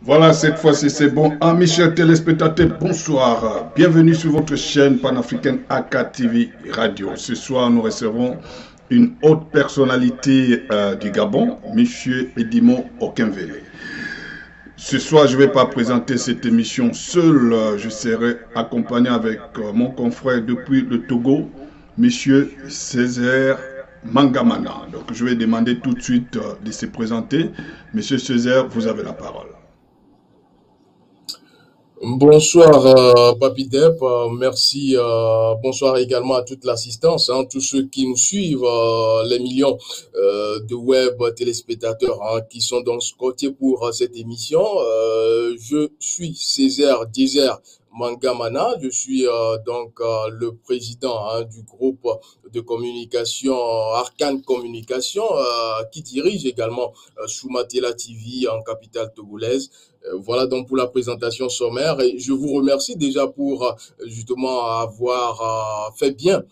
Voilà, cette fois-ci c'est bon. Amis chers téléspectateurs, bonsoir. Bienvenue sur votre chaîne panafricaine AK TV Radio. Ce soir, nous recevons une haute personnalité du Gabon, Monsieur Edimo Okenvele. Ce soir, je ne vais pas présenter cette émission seul. Je serai accompagné avec mon confrère depuis le Togo, Monsieur Césaire Mangamana. Donc, je vais demander tout de suite de se présenter. Monsieur Césaire, vous avez la parole. Bonsoir, Papi Dep. Merci. Bonsoir également à toute l'assistance, tous ceux qui nous suivent, les millions de web téléspectateurs qui sont donc scotchés pour cette émission. Je suis Césaire Désert Mangamana. Je suis le président du groupe de communication Arcane Communication qui dirige également Soumatela TV en capitale togolaise. Voilà donc pour la présentation sommaire et je vous remercie déjà pour justement avoir fait bien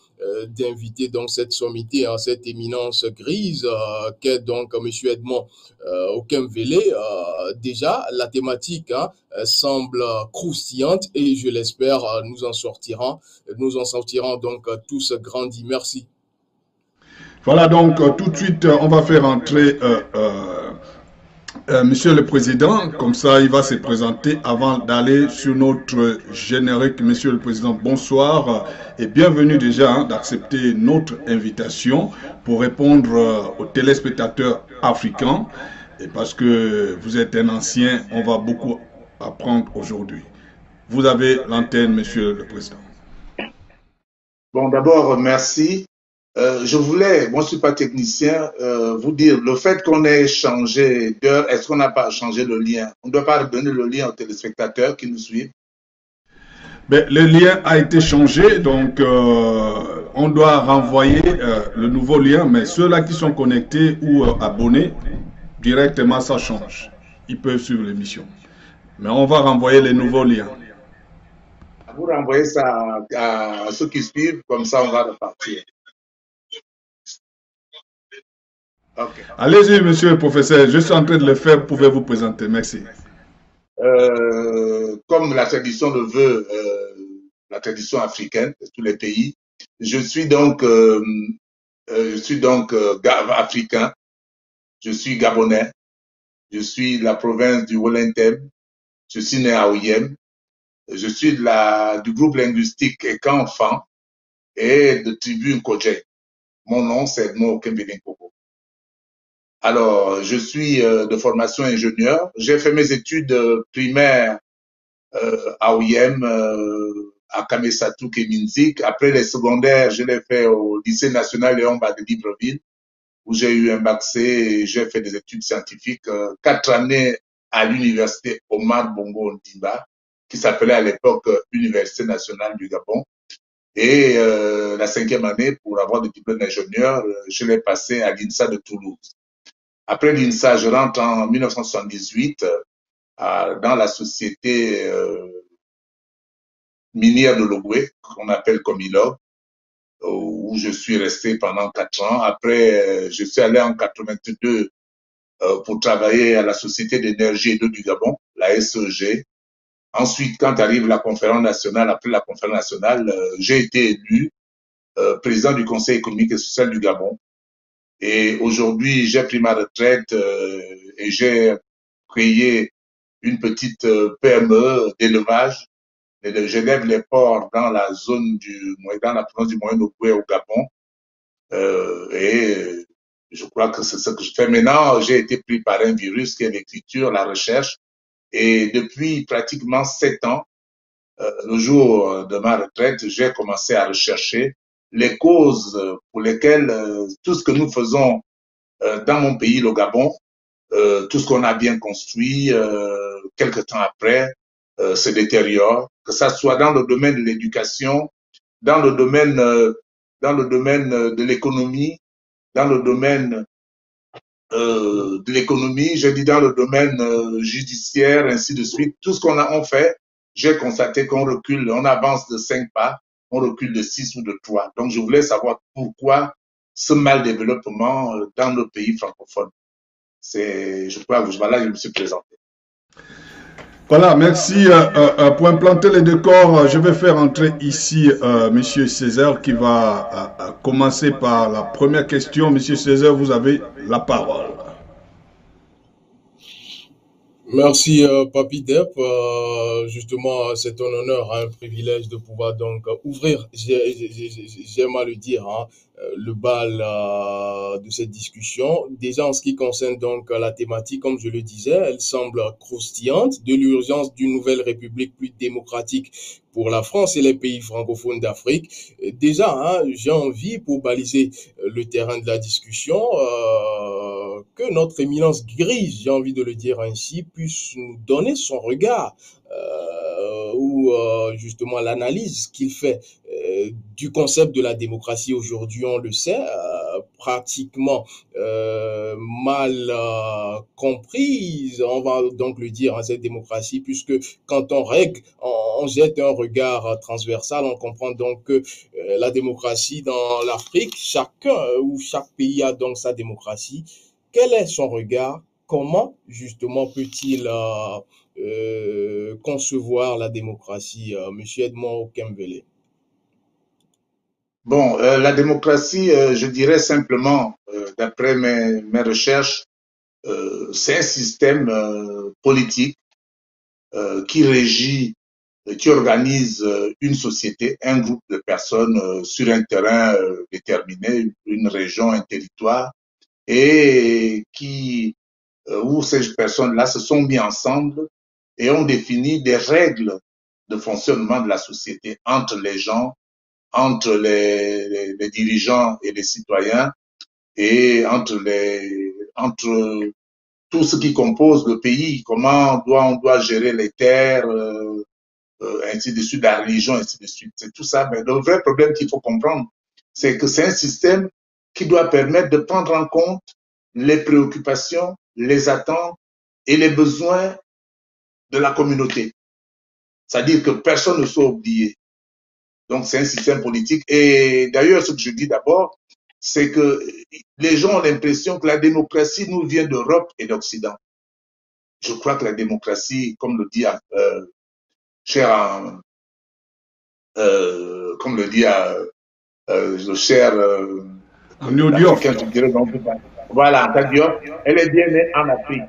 d'inviter donc cette sommité, cette éminence grise qu'est donc Monsieur Edmond Okenvele. Déjà la thématique semble croustillante et je l'espère nous en sortirons donc tous grandis. Merci. Voilà donc tout de suite on va faire entrer Monsieur le Président, comme ça il va se présenter avant d'aller sur notre générique. Monsieur le Président, bonsoir et bienvenue déjà d'accepter notre invitation pour répondre aux téléspectateurs africains. Et parce que vous êtes un ancien, on va beaucoup apprendre aujourd'hui. Vous avez l'antenne, Monsieur le Président. Bon, d'abord, merci. Je voulais, moi je ne suis pas technicien, vous dire, le fait qu'on ait changé d'heure, est-ce qu'on n'a pas changé le lien? On ne doit pas redonner le lien aux téléspectateurs qui nous suivent. Ben, le lien a été changé, donc on doit renvoyer le nouveau lien, mais ceux-là qui sont connectés ou abonnés, directement ça change. Ils peuvent suivre l'émission. Mais on va renvoyer les nouveaux liens. Vous renvoyez ça à ceux qui suivent, comme ça on va repartir. Okay. Allez-y, monsieur le professeur, je suis en train de le faire, pouvez-vous présenter, merci. Comme la tradition le veut, la tradition africaine de tous les pays, je suis donc africain, je suis gabonais, je suis de la province du Wollentem, je suis né à Oyem, je suis du groupe linguistique Eka-Enfant et de tribu Nkodje. Mon nom, c'est Edmond Okenvele Nkoko. Alors, je suis de formation ingénieur. J'ai fait mes études primaires à Oyem, à Kamesatu, Keminzik. Après les secondaires, je l'ai fait au lycée national Léon Bade de Libreville, où j'ai eu un bac C et j'ai fait des études scientifiques. 4 années à l'université Omar Bongo Ondimba, qui s'appelait à l'époque Université nationale du Gabon. Et la 5e année, pour avoir le diplôme d'ingénieur, je l'ai passé à l'INSA de Toulouse. Après l'INSA, je rentre en 1978 dans la société minière de Logoué, qu'on appelle Comilog, où je suis resté pendant 4 ans. Après, je suis allé en 82 pour travailler à la Société d'énergie et d'eau du Gabon, la SEG. Ensuite, quand arrive la conférence nationale, après la conférence nationale, j'ai été élu président du Conseil économique et social du Gabon. Et aujourd'hui, j'ai pris ma retraite et j'ai créé une petite PME d'élevage. J'élève les porcs dans la zone dans la province du Moyen-Ogooué au Gabon. Et je crois que c'est ce que je fais maintenant. J'ai été pris par un virus qui est l'écriture, la recherche. Et depuis pratiquement 7 ans, le jour de ma retraite, j'ai commencé à rechercher les causes pour lesquelles tout ce que nous faisons dans mon pays, le Gabon, tout ce qu'on a bien construit, quelque temps après, se détériore, que ça soit dans le domaine de l'éducation, dans le domaine de l'économie, dans le domaine de l'économie, je dis dans le domaine judiciaire, ainsi de suite. Tout ce on fait, j'ai constaté qu'on recule, on avance de 5 pas, on recule de 6 ou de 3. Donc, je voulais savoir pourquoi ce mal développement dans nos pays francophones. Je crois que voilà, je me suis présenté. Voilà, merci. Pour implanter les décors, je vais faire entrer ici Monsieur Césaire qui va commencer par la première question. Monsieur Césaire, vous avez la parole. Merci, Papi Dep. Justement, c'est un honneur, un privilège de pouvoir donc ouvrir, j'aime à le dire, hein, le bal de cette discussion. Déjà, en ce qui concerne donc la thématique, comme je le disais, elle semble croustillante, de l'urgence d'une nouvelle république plus démocratique pour la France et les pays francophones d'Afrique. Déjà, hein, j'ai envie, pour baliser le terrain de la discussion, que notre éminence grise, j'ai envie de le dire ainsi, puisse nous donner son regard ou justement l'analyse qu'il fait du concept de la démocratie aujourd'hui. On le sait, pratiquement mal comprise, on va donc le dire, hein, cette démocratie, puisque quand on règle, on jette un regard transversal, on comprend donc que la démocratie dans l'Afrique, chacun ou chaque pays a donc sa démocratie. Quel est son regard? Comment justement peut-il concevoir la démocratie, Monsieur Edmond Okembele? Bon, la démocratie, je dirais simplement, d'après mes recherches, c'est un système politique qui régit, qui organise une société, un groupe de personnes sur un terrain déterminé, une région, un territoire, et où ces personnes-là se sont mis ensemble et ont défini des règles de fonctionnement de la société entre les gens, entre les dirigeants et les citoyens, et entre tout ce qui compose le pays, comment on doit gérer les terres, ainsi de suite, la religion, ainsi de suite. C'est tout ça. Mais le vrai problème qu'il faut comprendre, c'est que c'est un système qui doit permettre de prendre en compte les préoccupations, les attentes et les besoins de la communauté. C'est-à-dire que personne ne soit oublié. Donc, c'est un système politique. Et d'ailleurs, ce que je dis d'abord, c'est que les gens ont l'impression que la démocratie nous vient d'Europe et d'Occident. Je crois que la démocratie, comme le dit comme le dit le cher voilà, elle est bien née en Afrique.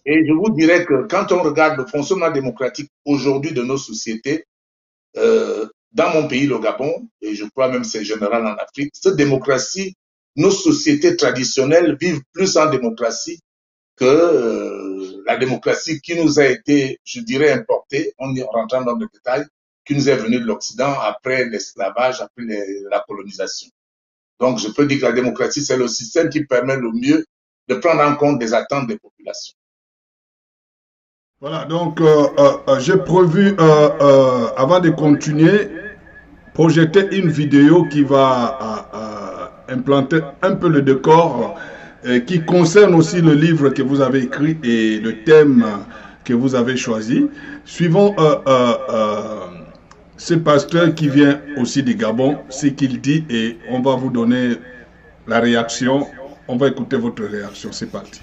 Et je vous dirais que quand on regarde le fonctionnement démocratique aujourd'hui de nos sociétés, dans mon pays, le Gabon, et je crois même c'est général en Afrique, cette démocratie, nos sociétés traditionnelles vivent plus en démocratie que la démocratie qui nous a été, je dirais, importée, en rentrant dans le détail, qui nous est venue de l'Occident après l'esclavage, après la colonisation. Donc, je peux dire que la démocratie, c'est le système qui permet le mieux de prendre en compte des attentes des populations. Voilà, donc j'ai prévu, avant de continuer, projeter une vidéo qui va implanter un peu le décor, qui concerne aussi le livre que vous avez écrit et le thème que vous avez choisi. Suivons ce pasteur qui vient aussi du Gabon, ce qu'il dit, et on va vous donner la réaction. On va écouter votre réaction. C'est parti.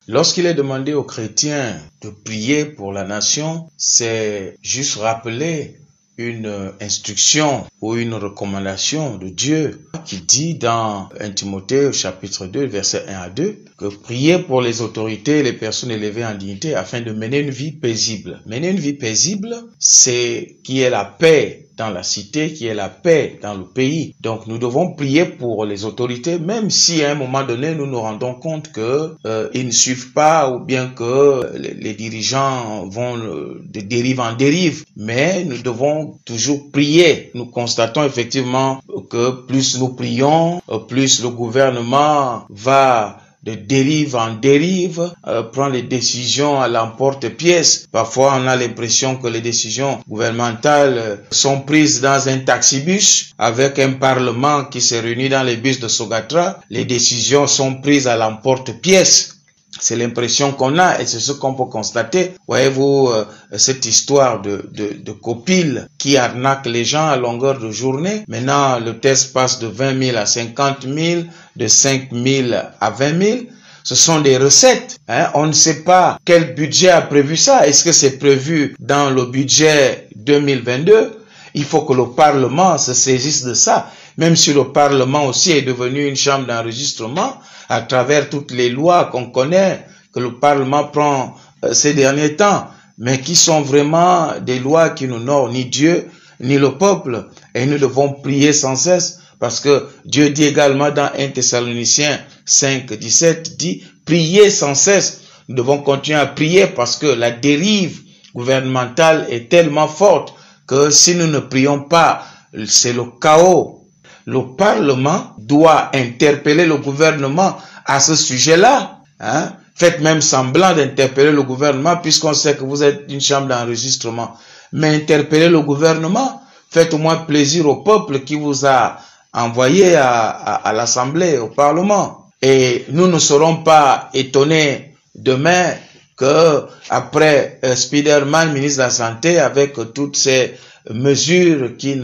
Lorsqu'il est demandé aux chrétiens de prier pour la nation, c'est juste rappeler une instruction ou une recommandation de Dieu qui dit dans 1 Timothée au chapitre 2, versets 1 à 2, que prier pour les autorités et les personnes élevées en dignité afin de mener une vie paisible. Mener une vie paisible, c'est qu'il y ait la paix dans la cité, qu'il y ait la paix dans le pays. Donc nous devons prier pour les autorités, même si à un moment donné nous nous rendons compte que ils ne suivent pas ou bien que les dirigeants vont de dérive en dérive. Mais nous devons toujours prier. Nous constatons effectivement que plus nous prions, plus le gouvernement va de dérive en dérive, prend les décisions à l'emporte-pièce. Parfois, on a l'impression que les décisions gouvernementales sont prises dans un taxibus avec un parlement qui se réunit dans les bus de Sogatra. Les décisions sont prises à l'emporte-pièce. C'est l'impression qu'on a et c'est ce qu'on peut constater. Voyez-vous, cette histoire de copiles qui arnaquent les gens à longueur de journée. Maintenant, le test passe de 20 000 à 50 000, de 5 000 à 20 000. Ce sont des recettes. Hein? On ne sait pas quel budget a prévu ça. Est-ce que c'est prévu dans le budget 2022? Il faut que le Parlement se saisisse de ça. Même si le Parlement aussi est devenu une chambre d'enregistrement, à travers toutes les lois qu'on connaît, que le Parlement prend ces derniers temps, mais qui sont vraiment des lois qui n'honorent ni Dieu, ni le peuple. Et nous devons prier sans cesse, parce que Dieu dit également dans 1 Thessaloniciens 5, 17, dit « Priez sans cesse ». Nous devons continuer à prier parce que la dérive gouvernementale est tellement forte que si nous ne prions pas, c'est le chaos. Le Parlement doit interpeller le gouvernement à ce sujet-là. Hein? Faites même semblant d'interpeller le gouvernement puisqu'on sait que vous êtes une chambre d'enregistrement. Mais interpellez le gouvernement. Faites au moins plaisir au peuple qui vous a envoyé à l'Assemblée, au Parlement. Et nous ne serons pas étonnés demain que après Spiderman, ministre de la Santé, avec toutes ces mesures qui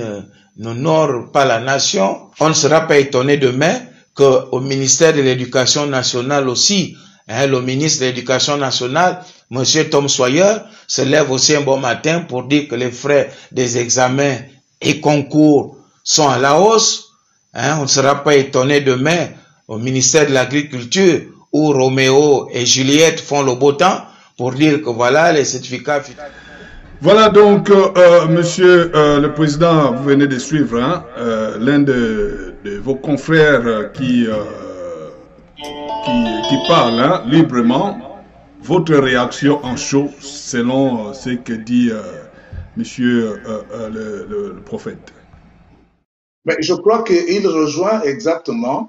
n'honorent pas la nation, on ne sera pas étonné demain qu'au ministère de l'Éducation nationale aussi, le ministre de l'Éducation nationale, M. Tom Sawyer, se lève aussi un bon matin pour dire que les frais des examens et concours sont à la hausse. On ne sera pas étonné demain au ministère de l'Agriculture où Roméo et Juliette font le beau temps pour dire que voilà les certificats. Voilà donc, monsieur le président, vous venez de suivre l'un de vos confrères qui parle librement. Votre réaction en chaud selon ce que dit monsieur le prophète. Mais je crois qu'il rejoint exactement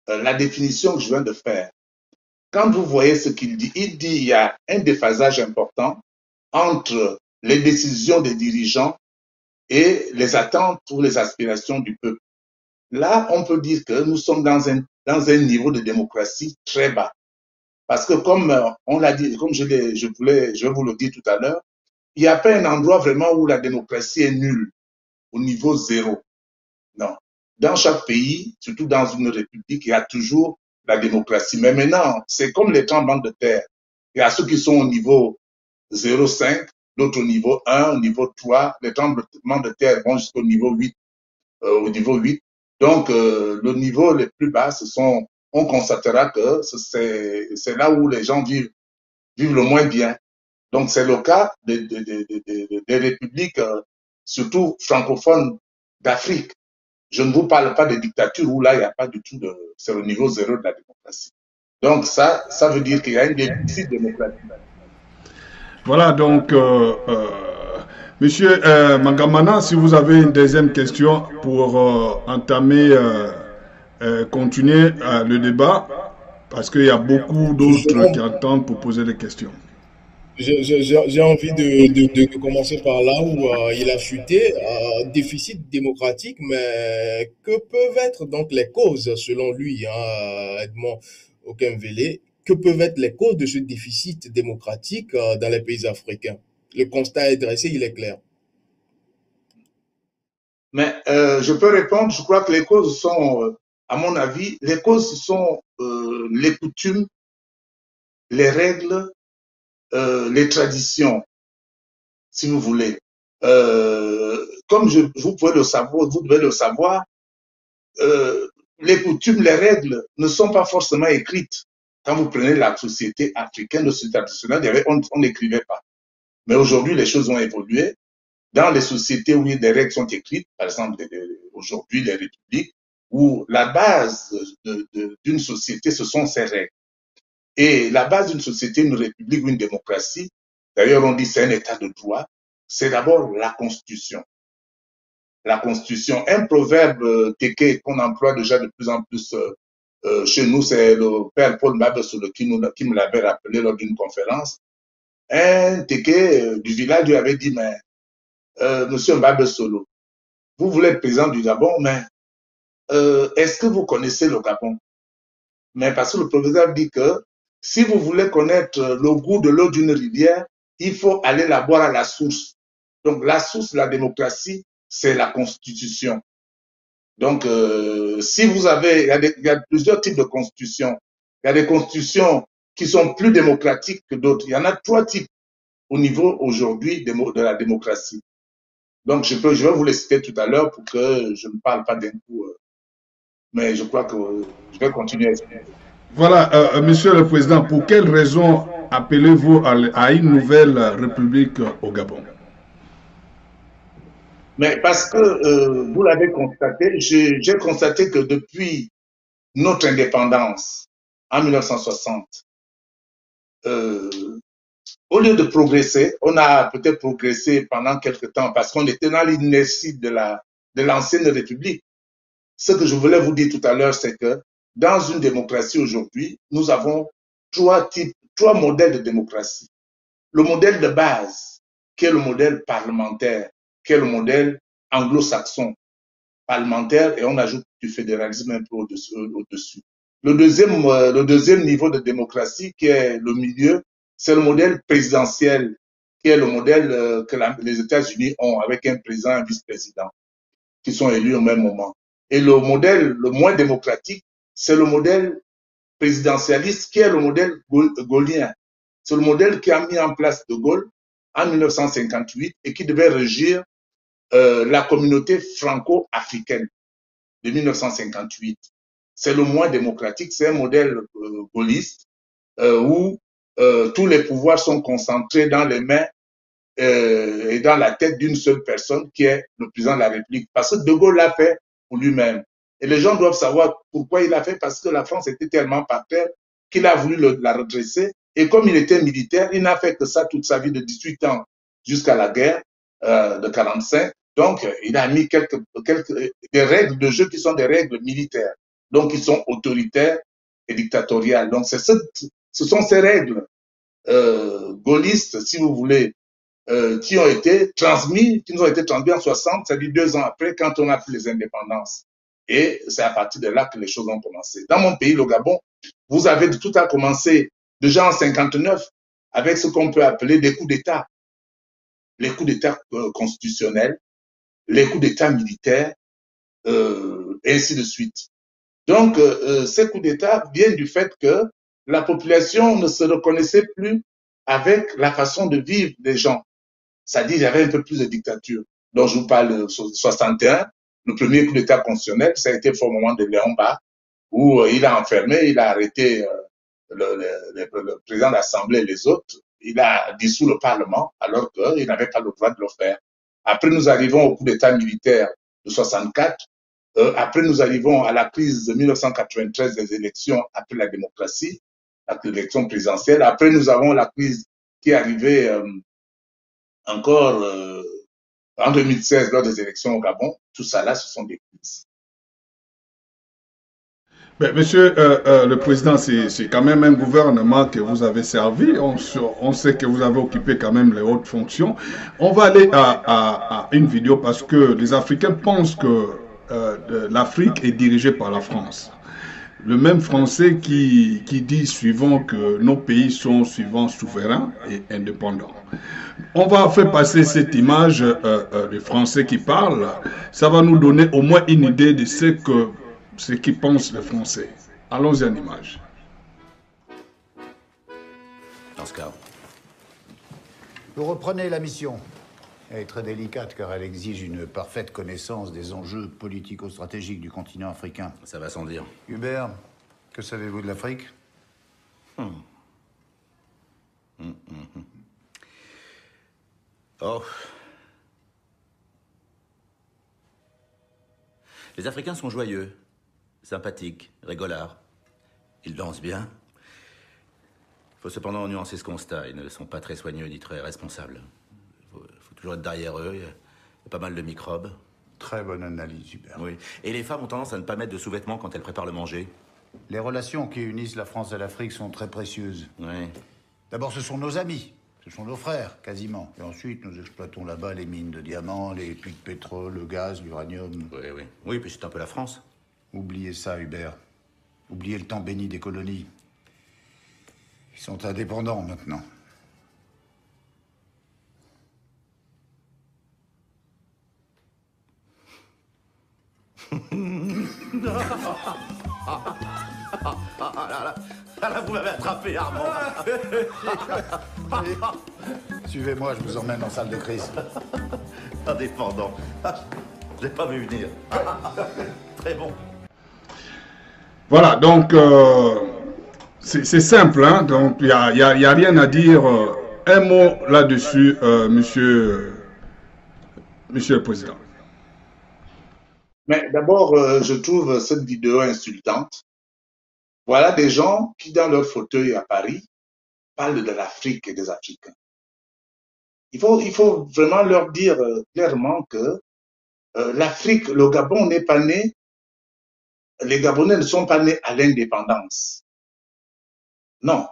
la définition que je viens de faire. Quand vous voyez ce qu'il dit il y a un déphasage important entre les décisions des dirigeants et les attentes ou les aspirations du peuple. Là, on peut dire que nous sommes dans un niveau de démocratie très bas. Parce que comme on l'a dit, comme je vais vous le dire tout à l'heure, il n'y a pas un endroit vraiment où la démocratie est nulle, au niveau zéro. Non. Dans chaque pays, surtout dans une république, il y a toujours la démocratie. Mais maintenant, c'est comme les tremblements de terre. Il y a ceux qui sont au niveau 0,5, d'autres au niveau 1, au niveau 3. Les tremblements de terre vont jusqu'au niveau 8. Donc, le niveau le plus bas, on constatera que c'est là où les gens vivent le moins bien. Donc, c'est le cas des républiques, surtout francophones d'Afrique. Je ne vous parle pas de dictature où là, il n'y a pas du tout c'est le niveau zéro de la démocratie. Donc, ça veut dire qu'il y a une déficit démocratique. Voilà, donc, monsieur Mangamana, si vous avez une deuxième question pour entamer, continuer le débat, parce qu'il y a beaucoup d'autres qui entendent pour poser des questions. J'ai envie de commencer par là où il a chuté, déficit démocratique, mais que peuvent être donc les causes, selon lui, Edmond Okemvele, que peuvent être les causes de ce déficit démocratique dans les pays africains? Le constat est dressé, il est clair. Mais je peux répondre, je crois que les causes sont, à mon avis, les causes sont les coutumes, les règles, les traditions, si vous voulez. Comme vous pouvez le savoir, vous devez le savoir, les coutumes, les règles ne sont pas forcément écrites. Quand vous prenez la société africaine, la société traditionnelle, on n'écrivait pas. Mais aujourd'hui, les choses ont évolué. Dans les sociétés où des règles sont écrites, par exemple aujourd'hui les républiques, où la base d'une société, ce sont ces règles. Et la base d'une société, une république ou une démocratie, d'ailleurs on dit c'est un état de droit, c'est d'abord la Constitution. La Constitution, un proverbe téké qu'on emploie déjà de plus en plus chez nous, c'est le père Paul Mabesolo qui me l'avait rappelé lors d'une conférence. Un téké du village lui avait dit, mais monsieur Mabesolo, vous voulez être président du Gabon, mais est-ce que vous connaissez le Gabon? Mais parce que le professeur dit que Si vous voulez connaître le goût de l'eau d'une rivière, il faut aller la boire à la source. Donc, la source de la démocratie, c'est la Constitution. Donc, si vous avez, il y a plusieurs types de constitutions. Il y a des constitutions qui sont plus démocratiques que d'autres. Il y en a 3 types au niveau aujourd'hui de la démocratie. Donc, je vais vous les citer tout à l'heure pour que je ne parle pas d'un coup. Mais je crois que je vais continuer à expliquer. Voilà, Monsieur le Président, pour quelles raisons appelez-vous à une nouvelle république au Gabon? Mais parce que vous l'avez constaté, j'ai constaté que depuis notre indépendance en 1960, au lieu de progresser, on a peut-être progressé pendant quelques temps parce qu'on était dans l'inertie de l'ancienne République. Ce que je voulais vous dire tout à l'heure, c'est que dans une démocratie aujourd'hui, nous avons 3 modèles de démocratie. Le modèle de base, qui est le modèle parlementaire, qui est le modèle anglo-saxon parlementaire, et on ajoute du fédéralisme un peu au-dessus. Le deuxième niveau de démocratie, qui est le milieu, c'est le modèle présidentiel, qui est le modèle que les États-Unis ont avec un président et un vice-président qui sont élus au même moment. Et le modèle le moins démocratique, c'est le modèle présidentialiste qui est le modèle gaullien. C'est le modèle qui a mis en place De Gaulle en 1958 et qui devait régir la communauté franco-africaine de 1958. C'est le moins démocratique, c'est un modèle gaulliste où tous les pouvoirs sont concentrés dans les mains et dans la tête d'une seule personne qui est le président de la République. Parce que De Gaulle l'a fait pour lui-même. Et les gens doivent savoir pourquoi il l'a fait, parce que la France était tellement par terre qu'il a voulu la redresser. Et comme il était militaire, il n'a fait que ça toute sa vie de 18 ans jusqu'à la guerre de 45. Donc, il a mis des règles de jeu qui sont des règles militaires. Donc, qui sont autoritaires et dictatoriales. Donc, ce sont ces règles gaullistes, si vous voulez, qui nous ont été transmis en 60, c'est-à-dire 2 ans après, quand on a pris les indépendances. Et c'est à partir de là que les choses ont commencé. Dans mon pays, le Gabon, vous avez tout à commencer déjà en 59 avec ce qu'on peut appeler des coups d'État. Les coups d'État constitutionnels, les coups d'État militaires, et ainsi de suite. Donc, ces coups d'État viennent du fait que la population ne se reconnaissait plus avec la façon de vivre des gens. C'est-à-dire qu'il y avait un peu plus de dictature. Donc, je vous parle de 61, le premier coup d'État constitutionnel, ça a été au moment de Léon Bas, où il a enfermé, il a arrêté le président de l'Assemblée et les autres, il a dissous le Parlement, alors qu'il n'avait pas le droit de le faire. Après, nous arrivons au coup d'État militaire de 64. Après, nous arrivons à la crise de 1993 des élections après la démocratie, l'élection présidentielle. Après, nous avons la crise qui est arrivée encore en 2016 lors des élections au Gabon. Tout ça là, ce sont des crises. Mais monsieur le Président, c'est quand même un gouvernement que vous avez servi. On sait que vous avez occupé quand même les hautes fonctions. On va aller à une vidéo parce que les Africains pensent que l'Afrique est dirigée par la France. Le même Français qui dit suivant que nos pays sont suivants souverains et indépendants. On va faire passer cette image des Français qui parlent. Ça va nous donner au moins une idée de ce qu'ils pensent les Français. Allons-y en image. Dans ce cas. Vous reprenez la mission. Elle est très délicate car elle exige une parfaite connaissance des enjeux politico-stratégiques du continent africain. Ça va sans dire. Hubert, que savez-vous de l'Afrique? Oh. Les Africains sont joyeux, sympathiques, rigolards. Ils dansent bien. Il faut cependant nuancer ce constat. Ils ne sont pas très soigneux ni très responsables. Il faut toujours être derrière eux. Il y a pas mal de microbes. Très bonne analyse, Hubert. Oui. Et les femmes ont tendance à ne pas mettre de sous-vêtements quand elles préparent le manger. Les relations qui unissent la France et l'Afrique sont très précieuses. Oui. D'abord, ce sont nos amis. Ce sont nos frères, quasiment. Et ensuite, nous exploitons là-bas les mines de diamants, les puits de pétrole, le gaz, l'uranium. Oui, oui. Oui, puis c'est un peu la France. Oubliez ça, Hubert. Oubliez le temps béni des colonies. Ils sont indépendants maintenant. Là, vous m'avez attrapé, Armand. Suivez-moi, je vous emmène en salle de crise. Indépendant. Je l'ai pas vu venir. Très bon. Voilà, donc c'est simple, hein, donc il n'y a rien à dire. Un mot là-dessus, monsieur le Président. Mais d'abord, je trouve cette vidéo insultante. Voilà des gens qui, dans leur fauteuil à Paris, parlent de l'Afrique et des Africains. Il faut vraiment leur dire clairement que l'Afrique, le Gabon n'est pas né, les Gabonais ne sont pas nés à l'indépendance. Non.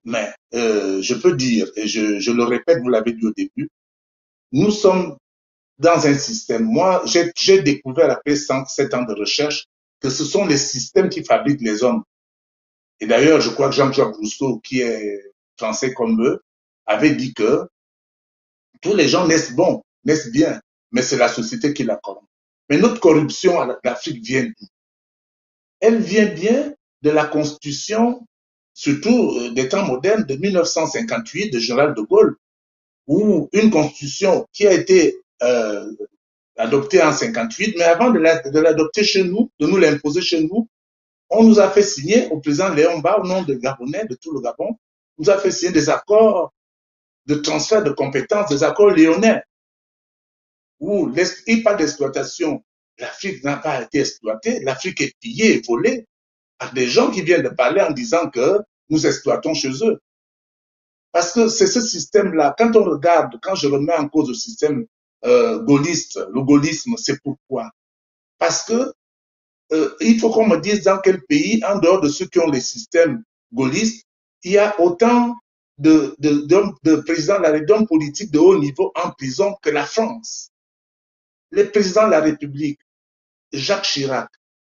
Mais je peux dire, et je le répète, vous l'avez dit au début, nous sommes dans un système. Moi, j'ai découvert après 7 ans de recherche que ce sont les systèmes qui fabriquent les hommes. Et d'ailleurs, je crois que Jean-Jacques Rousseau, qui est français comme eux, avait dit que tous les gens naissent bons, naissent bien, mais c'est la société qui la corrompt. Mais notre corruption à l'Afrique vient d'où? Elle vient bien de la constitution, surtout des temps modernes, de 1958 de général de Gaulle, ou une constitution qui a été adoptée en 58, mais avant de l'adopter chez nous, de nous l'imposer chez nous, on nous a fait signer au président Léon Mba, au nom de Gabonais, de tout le Gabon, on nous a fait signer des accords de transfert de compétences, des accords lyonnais, où il parle d'exploitation. L'Afrique n'a pas été exploitée, l'Afrique est pillée et volée par des gens qui viennent de parler en disant que nous exploitons chez eux. Parce que c'est ce système-là, quand on regarde, quand je remets en cause le système gaulliste, le gaullisme, c'est pourquoi? Parce que il faut qu'on me dise dans quel pays, en dehors de ceux qui ont les systèmes gaullistes, il y a autant de présidents, d'hommes politiques de haut niveau en prison que la France. Les présidents de la République, Jacques Chirac,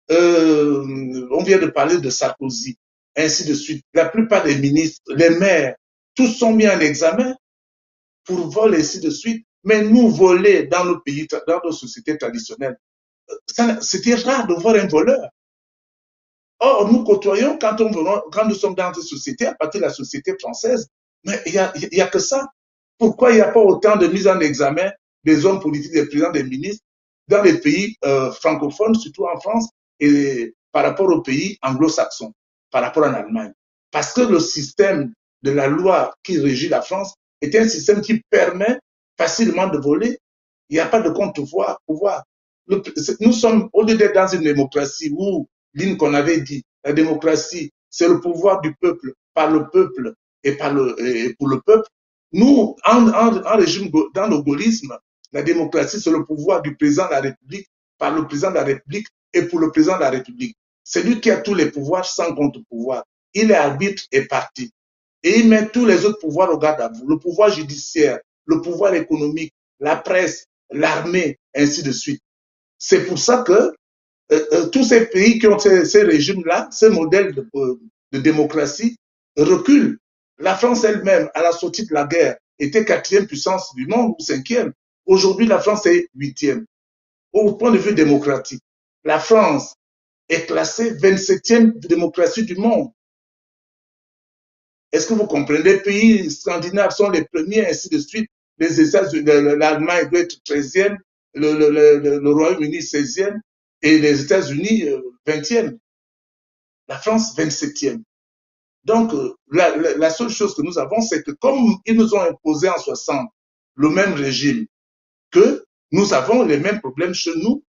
on vient de parler de Sarkozy, ainsi de suite. La plupart des ministres, les maires, tous sont mis en examen pour vol, ainsi de suite. Mais nous, voler dans nos pays, dans nos sociétés traditionnelles, c'était rare de voir un voleur. Or, nous côtoyons quand nous sommes dans cette société, à partir de la société française, mais il y a que ça. Pourquoi il n'y a pas autant de mise en examen des hommes politiques, des présidents, des ministres dans les pays francophones, surtout en France, et par rapport aux pays anglo-saxons, par rapport en Allemagne? Parce que le système de la loi qui régit la France est un système qui permet facilement de voler. Il n'y a pas de contre-pouvoir. Nous sommes, au lieu d'être dans une démocratie où Lincoln avait dit, la démocratie, c'est le pouvoir du peuple, par le peuple et pour le peuple. Nous, en régime, dans le gaullisme, la démocratie, c'est le pouvoir du président de la République, par le président de la République et pour le président de la République. C'est lui qui a tous les pouvoirs sans contre-pouvoir. Il est arbitre et parti. Et il met tous les autres pouvoirs au garde à vous. Le pouvoir judiciaire, le pouvoir économique, la presse, l'armée, ainsi de suite. C'est pour ça que tous ces pays qui ont ces régimes-là, ces modèles de démocratie, reculent. La France elle-même, à la sortie de la guerre, était 4e puissance du monde ou 5e. Aujourd'hui, la France est 8e. Au point de vue démocratique, la France est classée 27e démocratie du monde. Est-ce que vous comprenez? Les pays scandinaves sont les premiers, ainsi de suite. Les États-Unis, l'Allemagne doit être 13e, le Royaume-Uni 16e et les États-Unis 20e. La France 27e. Donc, la seule chose que nous avons, c'est que comme ils nous ont imposé en 60 le même régime, que nous avons les mêmes problèmes chez nous,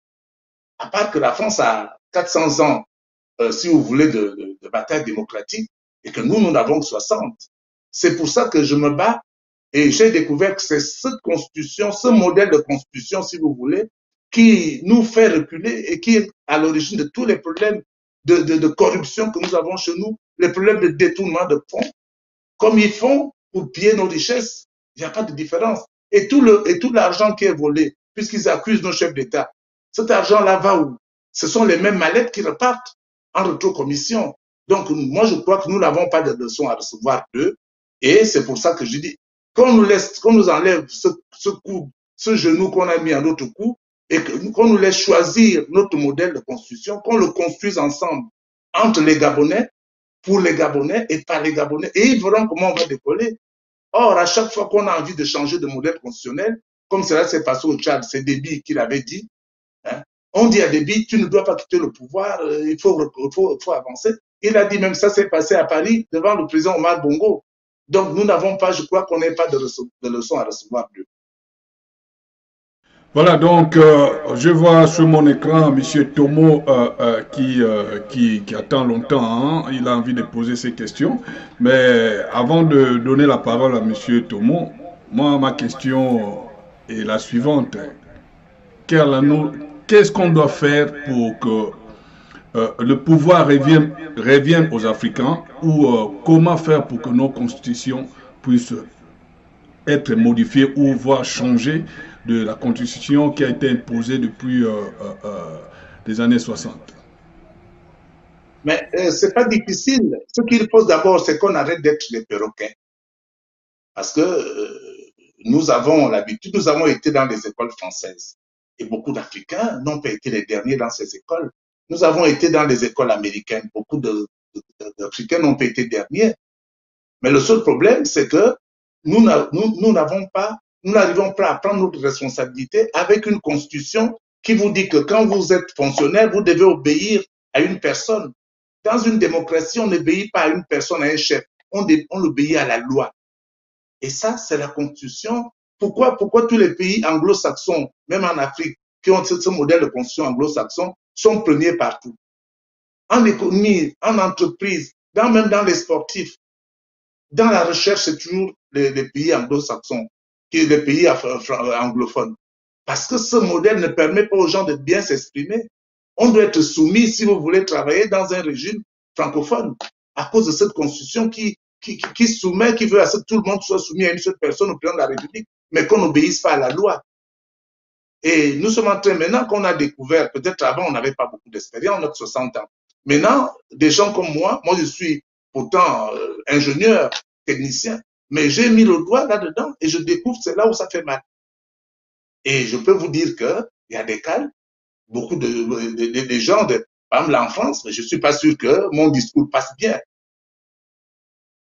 à part que la France a 400 ans, si vous voulez, de bataille démocratique, et que nous n'avons que 60. C'est pour ça que je me bats et j'ai découvert que c'est cette constitution, ce modèle de constitution, si vous voulez, qui nous fait reculer et qui est à l'origine de tous les problèmes de corruption que nous avons chez nous, les problèmes de détournement de fonds, comme ils font pour piller nos richesses. Il n'y a pas de différence. Et tout l'argent qui est volé, puisqu'ils accusent nos chefs d'État, cet argent-là va où? Ce sont les mêmes mallettes qui repartent en rétrocommission. Donc, moi, je crois que nous n'avons pas de leçons à recevoir d'eux. Et c'est pour ça que je dis, qu'on nous enlève ce genou qu'on a mis à notre cou, et qu'on nous laisse choisir notre modèle de constitution, qu'on le construise ensemble entre les Gabonais, pour les Gabonais et par les Gabonais. Et ils verront comment on va décoller. Or, à chaque fois qu'on a envie de changer de modèle constitutionnel, comme cela s'est passé au Tchad, c'est Déby qui l'avait dit, hein, on dit à Déby, tu ne dois pas quitter le pouvoir, il faut avancer. Il a dit même ça s'est passé à Paris devant le président Omar Bongo. Donc, nous n'avons pas, je crois qu'on n'a pas de leçons à recevoir d'eux. Voilà, donc je vois sur mon écran M. Tomo qui attend longtemps, hein, il a envie de poser ses questions. Mais avant de donner la parole à M. Tomo, moi, ma question est la suivante. Qu'est-ce qu'on doit faire pour que le pouvoir revienne aux Africains ou comment faire pour que nos constitutions puissent être modifiées ou voire changer de la constitution qui a été imposée depuis les années 60. Mais c'est pas difficile. Ce qu'il faut d'abord, c'est qu'on arrête d'être des perroquets. Parce que nous avons l'habitude, nous avons été dans les écoles françaises. Et beaucoup d'Africains n'ont pas été les derniers dans ces écoles. Nous avons été dans les écoles américaines. Beaucoup d'Africains n'ont pas été derniers. Mais le seul problème, c'est que nous n'arrivons pas à prendre notre responsabilité avec une constitution qui vous dit que quand vous êtes fonctionnaire, vous devez obéir à une personne. Dans une démocratie, on n'obéit pas à une personne, à un chef. On obéit à la loi. Et ça, c'est la constitution. Pourquoi tous les pays anglo-saxons, même en Afrique, qui ont ce modèle de constitution anglo-saxon, sont premiers partout? En économie, en entreprise, même dans les sportifs, dans la recherche, c'est toujours les pays anglo-saxons, les pays anglophones. Parce que ce modèle ne permet pas aux gens de bien s'exprimer. On doit être soumis si vous voulez travailler dans un régime francophone à cause de cette constitution qui soumet, qui veut à ce que tout le monde soit soumis à une seule personne au président de la République, mais qu'on n'obéisse pas à la loi. Et nous sommes en train, maintenant qu'on a découvert, peut-être avant on n'avait pas beaucoup d'expérience, on a 60 ans. Maintenant, des gens comme moi je suis pourtant ingénieur, technicien, mais j'ai mis le doigt là-dedans et je découvre c'est là où ça fait mal. Et je peux vous dire qu'il y a des cas, beaucoup de gens, par exemple l'enfance, mais je ne suis pas sûr que mon discours passe bien.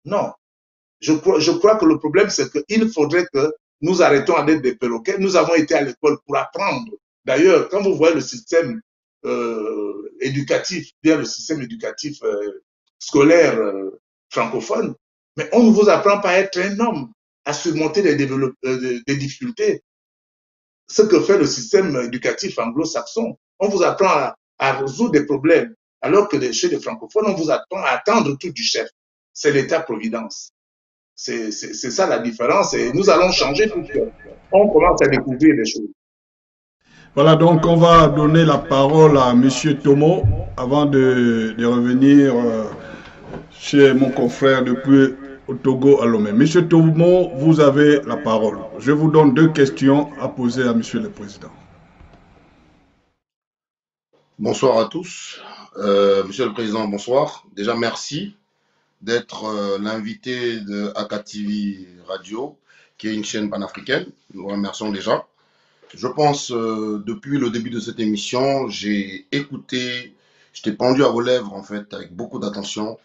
Non. Je crois que le problème, c'est qu'il faudrait que nous arrêtons d'être des perroquets. Nous avons été à l'école pour apprendre. D'ailleurs, quand vous voyez le système éducatif, bien le système éducatif scolaire francophone, mais on ne vous apprend pas à être un homme, à surmonter des difficultés. Ce que fait le système éducatif anglo-saxon, on vous apprend à résoudre des problèmes, alors que chez les francophones, on vous apprend à attendre tout du chef. C'est l'État-providence. C'est ça la différence et nous allons changer tout ça. On commence à découvrir les choses. Voilà, donc on va donner la parole à M. Tomo avant de revenir chez mon confrère depuis au Togo à Lomé. M. Tomo, vous avez la parole. Je vous donne 2 questions à poser à M. le Président. Bonsoir à tous. Monsieur le Président, bonsoir. Déjà, merci d'être l'invité de AKTV Radio, qui est une chaîne panafricaine. Nous remercions déjà. Je pense, depuis le début de cette émission, j'ai écouté, j'étais pendu à vos lèvres, en fait, avec beaucoup d'attention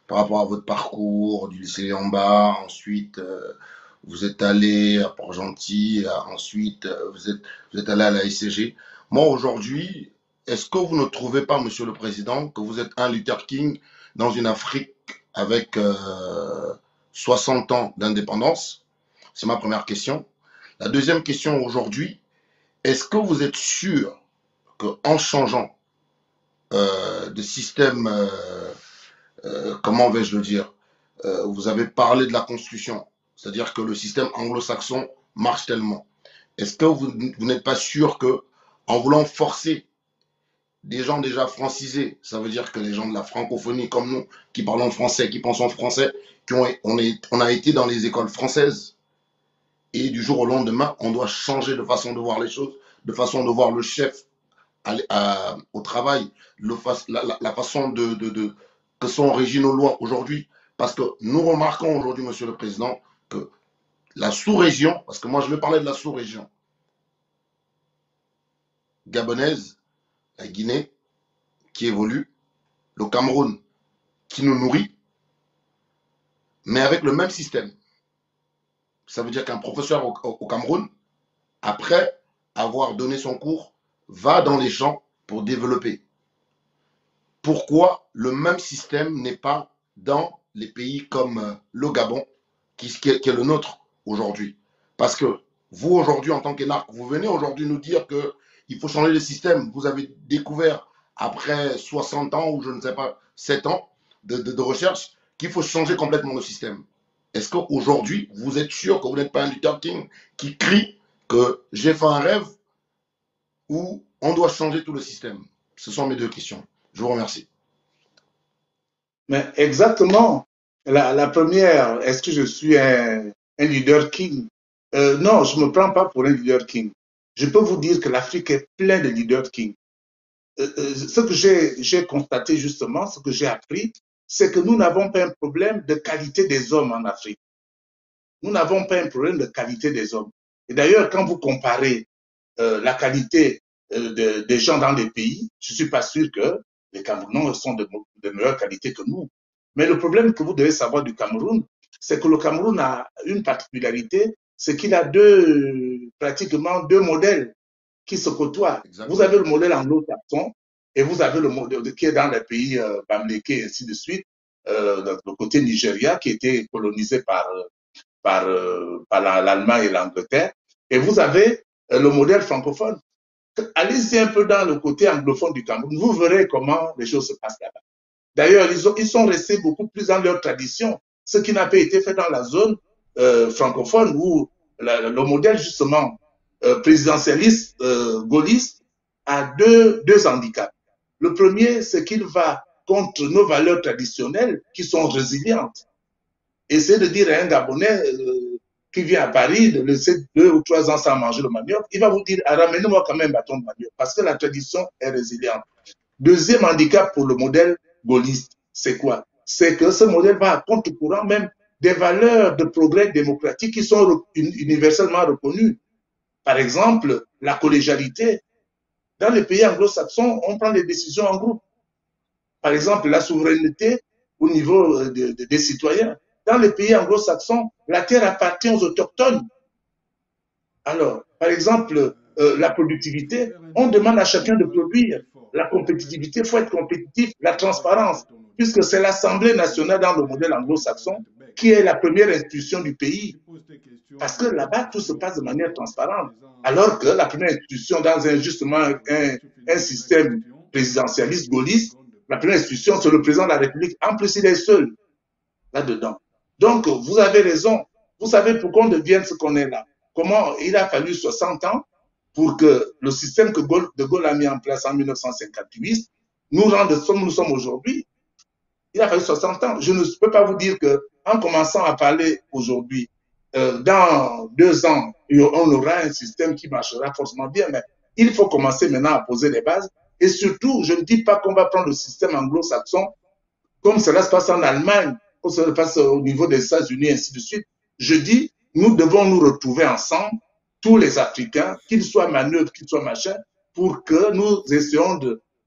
par rapport à votre parcours du lycée en bas. Ensuite, vous êtes allé à Port-Gentil. Ensuite, vous êtes allé à la SCG. Moi, aujourd'hui, est-ce que vous ne trouvez pas, Monsieur le Président, que vous êtes un Luther King dans une Afrique avec 60 ans d'indépendance? C'est ma première question. La deuxième question aujourd'hui, est-ce que vous êtes sûr qu'en changeant de système, comment vais-je le dire, vous avez parlé de la Constitution, c'est-à-dire que le système anglo-saxon marche tellement. Est-ce que vous n'êtes pas sûr qu'en voulant forcer des gens déjà francisés, ça veut dire que les gens de la francophonie comme nous, qui parlons français, qui pensons français, on a été dans les écoles françaises, et du jour au lendemain, on doit changer de façon de voir les choses, de façon de voir le chef au travail, la façon que sont régies nos lois aujourd'hui. Parce que nous remarquons aujourd'hui, Monsieur le Président, que la sous-région, parce que moi je vais parler de la sous-région gabonaise, la Guinée qui évolue, le Cameroun qui nous nourrit, mais avec le même système. Ça veut dire qu'un professeur au Cameroun, après avoir donné son cours, va dans les champs pour développer. Pourquoi le même système n'est pas dans les pays comme le Gabon, qui est le nôtre aujourd'hui? Parce que vous, aujourd'hui, en tant qu'énarque, vous venez aujourd'hui nous dire qu'il faut changer le système. Vous avez découvert, après 60 ans ou je ne sais pas, 7 ans de recherche, qu'il faut changer complètement le système. Est-ce qu'aujourd'hui, vous êtes sûr que vous n'êtes pas un Luther King qui crie que j'ai fait un rêve ou on doit changer tout le système? Ce sont mes deux questions. Je vous remercie. Mais exactement. La première, est-ce que je suis un leader king? Non, je ne me prends pas pour un leader king. Je peux vous dire que l'Afrique est pleine de leaders king. Ce que j'ai constaté justement, ce que j'ai appris, c'est que nous n'avons pas un problème de qualité des hommes en Afrique. Nous n'avons pas un problème de qualité des hommes. Et d'ailleurs, quand vous comparez la qualité des gens dans les pays, je ne suis pas sûr que les Camerounais sont de meilleure qualité que nous. Mais le problème que vous devez savoir du Cameroun, c'est que le Cameroun a une particularité, c'est qu'il a pratiquement deux modèles qui se côtoient. Exactement. Vous avez le modèle anglo-saxon et vous avez le modèle qui est dans les pays Bamileke et ainsi de suite, le côté Nigeria qui était colonisé par l'Allemagne et l'Angleterre. Et vous avez le modèle francophone. Allez-y un peu dans le côté anglophone du Cameroun, vous verrez comment les choses se passent là-bas. D'ailleurs, ils sont restés beaucoup plus dans leur tradition, ce qui n'a pas été fait dans la zone francophone où le modèle justement présidentialiste gaulliste a deux handicaps. Le premier, c'est qu'il va contre nos valeurs traditionnelles qui sont résilientes. Essayez de dire à un Gabonais qui vient à Paris, de laisser 2 ou 3 ans sans manger le manioc, il va vous dire, ramenez-moi quand même un bâton de manioc, parce que la tradition est résiliente. Deuxième handicap pour le modèle gaulliste, c'est quoi? C'est que ce modèle va à contre-courant même des valeurs de progrès démocratique qui sont universellement reconnues. Par exemple, la collégialité. Dans les pays anglo-saxons, on prend les décisions en groupe. Par exemple, la souveraineté au niveau des citoyens. Dans les pays anglo-saxons, la terre appartient aux autochtones. Alors, par exemple, la productivité, on demande à chacun de produire. La compétitivité, il faut être compétitif. La transparence, puisque c'est l'Assemblée nationale dans le modèle anglo-saxon qui est la première institution du pays. Parce que là-bas, tout se passe de manière transparente. Alors que la première institution dans justement un système présidentialiste gaulliste, la première institution, c'est le président de la République. En plus, il est seul là-dedans. Donc, vous avez raison. Vous savez pourquoi on devient ce qu'on est là. Comment il a fallu 60 ans pour que le système que De Gaulle a mis en place en 1958 nous rende ce que nous sommes aujourd'hui. Il a fallu 60 ans. Je ne peux pas vous dire qu'en commençant à parler aujourd'hui, dans 2 ans, on aura un système qui marchera forcément bien, mais il faut commencer maintenant à poser les bases. Et surtout, je ne dis pas qu'on va prendre le système anglo-saxon comme cela se passe en Allemagne, comme cela se passe au niveau des États-Unis, et ainsi de suite. Je dis, nous devons nous retrouver ensemble, tous les Africains, qu'ils soient manœuvres, qu'ils soient machins, pour que nous essayons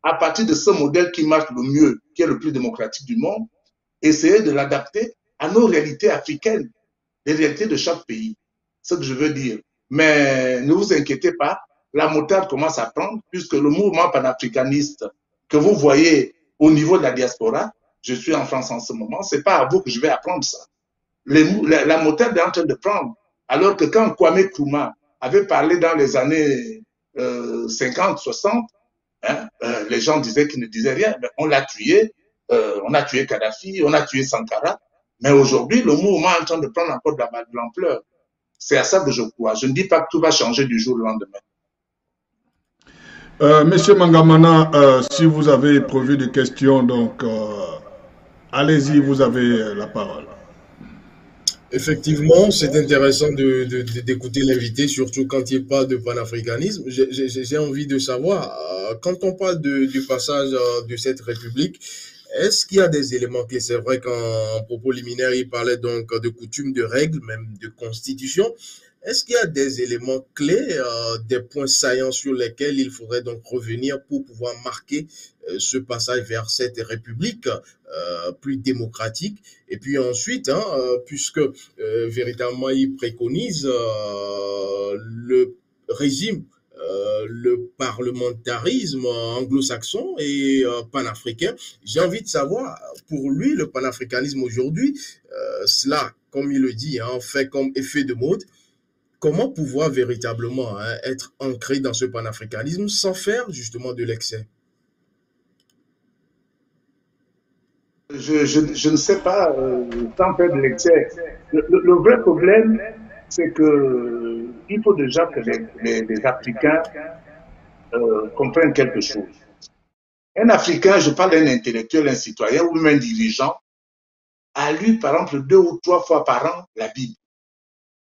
à partir de ce modèle qui marche le mieux, qui est le plus démocratique du monde, essayer de l'adapter à nos réalités africaines, les réalités de chaque pays. C'est ce que je veux dire. Mais ne vous inquiétez pas, la moutarde commence à prendre, puisque le mouvement panafricaniste que vous voyez au niveau de la diaspora, je suis en France en ce moment, c'est pas à vous que je vais apprendre ça. La moutarde est en train de prendre. Alors que quand Kwame Nkrumah avait parlé dans les années 50, 60, hein, les gens disaient qu'il ne disait rien. Mais on l'a tué, on a tué Kadhafi, on a tué Sankara. Mais aujourd'hui, le mouvement est en train de prendre encore de l'ampleur. C'est à ça que je crois. Je ne dis pas que tout va changer du jour au lendemain. Monsieur Mangamana, si vous avez prévu des questions, donc allez-y, vous avez la parole. Effectivement, c'est intéressant d'écouter l'invité, surtout quand il parle de panafricanisme. J'ai envie de savoir, quand on parle du passage de cette république, Est-ce qu'il y a des éléments clés? C'est vrai qu'en propos liminaire, il parlait donc de coutumes, de règles, même de constitution. Est-ce qu'il y a des éléments clés, des points saillants sur lesquels il faudrait donc revenir pour pouvoir marquer ce passage vers cette république plus démocratique? Et puis ensuite, hein, puisque véritablement il préconise le régime, le parlementarisme anglo-saxon et panafricain, j'ai envie de savoir, pour lui, le panafricanisme aujourd'hui, cela, comme il le dit, hein, fait comme effet de mode. Comment pouvoir véritablement être ancré dans ce panafricanisme sans faire justement de l'excès? Je ne sais pas, sans faire de l'excès. Le vrai problème, c'est que il faut déjà que les Africains comprennent quelque chose. Un Africain, je parle d'un intellectuel, un citoyen ou même un dirigeant, a lu par exemple 2 ou 3 fois par an la Bible.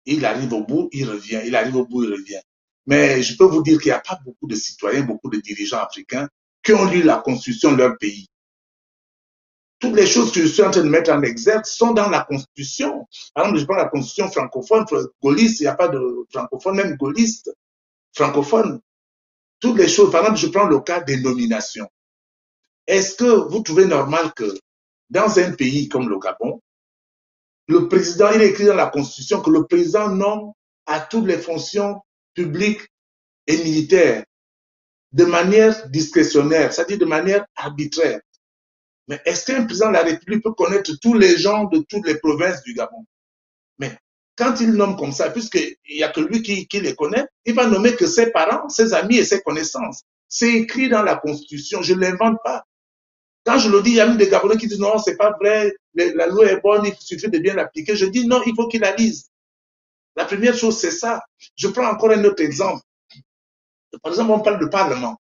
Il arrive au bout, il revient. Il arrive au bout, il revient. Mais je peux vous dire qu'il n'y a pas beaucoup de citoyens, beaucoup de dirigeants africains qui ont lu la Constitution de leur pays. Toutes les choses que je suis en train de mettre en exergue sont dans la Constitution. Par exemple, je prends la Constitution francophone, gaulliste, il n'y a pas de francophone, même gaulliste, francophone. Toutes les choses, par exemple, je prends le cas des nominations. Est-ce que vous trouvez normal que dans un pays comme le Gabon, le président, il est écrit dans la Constitution que le président nomme à toutes les fonctions publiques et militaires de manière discrétionnaire, c'est-à-dire de manière arbitraire. Mais est-ce qu'un président de la République peut connaître tous les gens de toutes les provinces du Gabon? Mais quand il nomme comme ça, puisqu'il n'y a que lui qui les connaît, il va nommer que ses parents, ses amis et ses connaissances. C'est écrit dans la Constitution, je ne l'invente pas. Quand je le dis, il y a même des Gabonais qui disent non, c'est pas vrai, la loi est bonne, il suffit de bien l'appliquer. Je dis non, il faut qu'il la lise. La première chose, c'est ça. Je prends encore un autre exemple. Par exemple, on parle de parlement.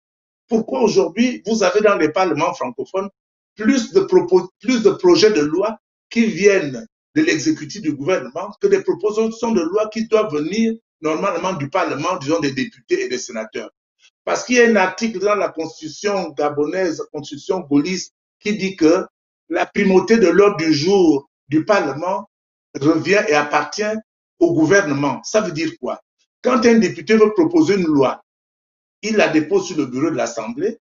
Pourquoi aujourd'hui, vous avez dans les parlements francophones plus de projets de loi qui viennent de l'exécutif du gouvernement que des propositions de loi qui doivent venir normalement du Parlement, disons des députés et des sénateurs? Parce qu'il y a un article dans la constitution gabonaise, constitution gaulliste, qui dit que la primauté de l'ordre du jour du Parlement revient et appartient au gouvernement. Ça veut dire quoi? Quand un député veut proposer une loi, il la dépose sur le bureau de l'Assemblée.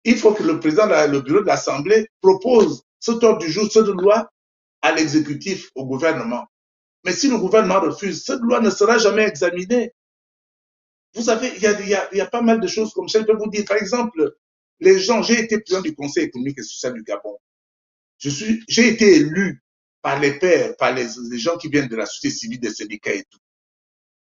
Il faut que le président, le bureau de l'Assemblée propose cet ordre du jour, cette loi à l'exécutif, au gouvernement. Mais si le gouvernement refuse, cette loi ne sera jamais examinée. Vous savez, il y a pas mal de choses comme ça. Je peux vous dire, par exemple, les gens, j'ai été président du Conseil économique et social du Gabon. J'ai été élu par les pairs, par les gens qui viennent de la société civile, des syndicats et tout.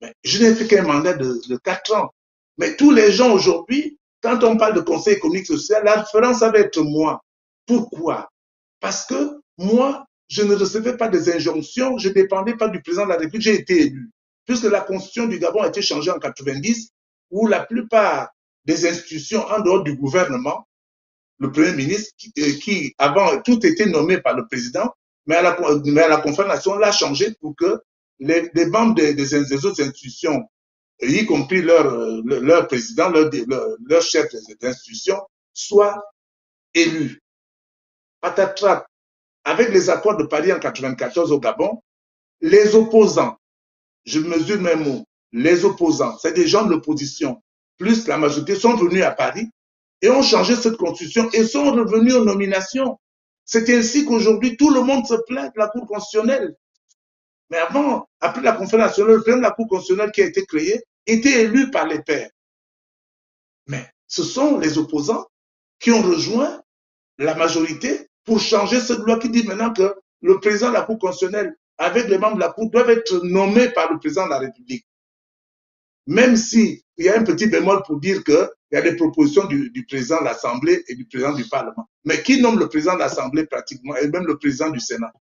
Mais je n'ai fait qu'un mandat de 4 ans. Mais tous les gens aujourd'hui, quand on parle de Conseil économique et social, la référence va être moi. Pourquoi? Parce que moi, je ne recevais pas des injonctions, je ne dépendais pas du président de la République, j'ai été élu. Puisque la constitution du Gabon a été changée en 90, où la plupart des institutions en dehors du gouvernement, le Premier ministre, qui avant tout était nommé par le président, mais à la conférence nationale, l'a changé pour que les membres des autres institutions, y compris leur président, leur chef d'institution, soient élus. Patatras, avec les accords de Paris en 94 au Gabon, les opposants, je mesure mes mots, les opposants, c'est des gens de l'opposition, plus la majorité, sont venus à Paris et ont changé cette constitution et sont revenus aux nominations. C'est ainsi qu'aujourd'hui, tout le monde se plaint de la Cour constitutionnelle. Mais avant, après la conférence nationale, le président de la Cour constitutionnelle qui a été créé était élu par les pairs. Mais ce sont les opposants qui ont rejoint la majorité pour changer cette loi qui dit maintenant que le président de la Cour constitutionnelle, avec les membres de la Cour, doivent être nommés par le président de la République. Même s'il y a un petit bémol pour dire qu'il y a des propositions du président de l'Assemblée et du président du Parlement. Mais qui nomme le président de l'Assemblée pratiquement, et même le président du Sénat?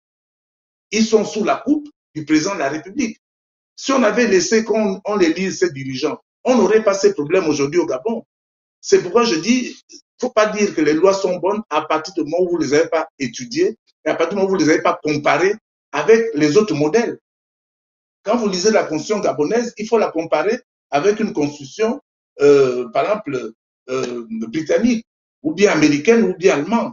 Ils sont sous la coupe du président de la République. Si on avait laissé qu'on les lise, ces dirigeants, on n'aurait pas ces problèmes aujourd'hui au Gabon. C'est pourquoi je dis, il ne faut pas dire que les lois sont bonnes à partir du moment où vous ne les avez pas étudiées et à partir du moment où vous ne les avez pas comparées avec les autres modèles. Quand vous lisez la constitution gabonaise, il faut la comparer avec une constitution, par exemple, britannique, ou bien américaine, ou bien allemande.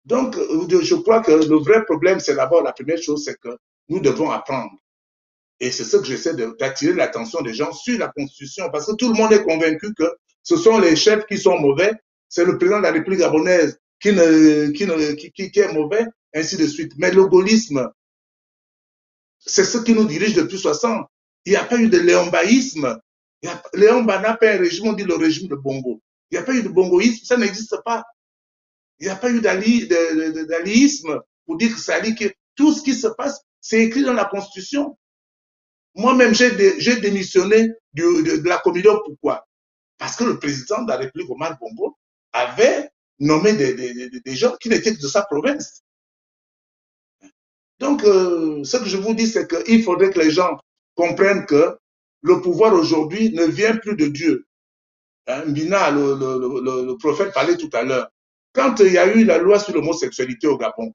Donc, je crois que le vrai problème, c'est d'abord, la première chose, c'est que nous devons apprendre. Et c'est ce que j'essaie d'attirer l'attention des gens sur la Constitution, parce que tout le monde est convaincu que ce sont les chefs qui sont mauvais, c'est le président de la République gabonaise qui est mauvais, ainsi de suite. Mais le gaullisme, c'est ce qui nous dirige depuis 60. Il n'y a pas eu de léombaïsme. Léon n'a pas un régime, on dit le régime de Bongo. Il n'y a pas eu de bongoïsme, ça n'existe pas. Il n'y a pas eu d'alliisme pour dire que c'est Ali qui... Tout ce qui se passe, c'est écrit dans la Constitution. Moi-même, j'ai démissionné de la communion. Pourquoi? Parce que le président de la République, Omar Bongo, avait nommé des gens qui n'étaient que de sa province. Donc, ce que je vous dis, c'est qu'il faudrait que les gens comprennent que le pouvoir aujourd'hui ne vient plus de Dieu. Hein, Mbina, le prophète, parlait tout à l'heure. Quand il y a eu la loi sur l'homosexualité au Gabon,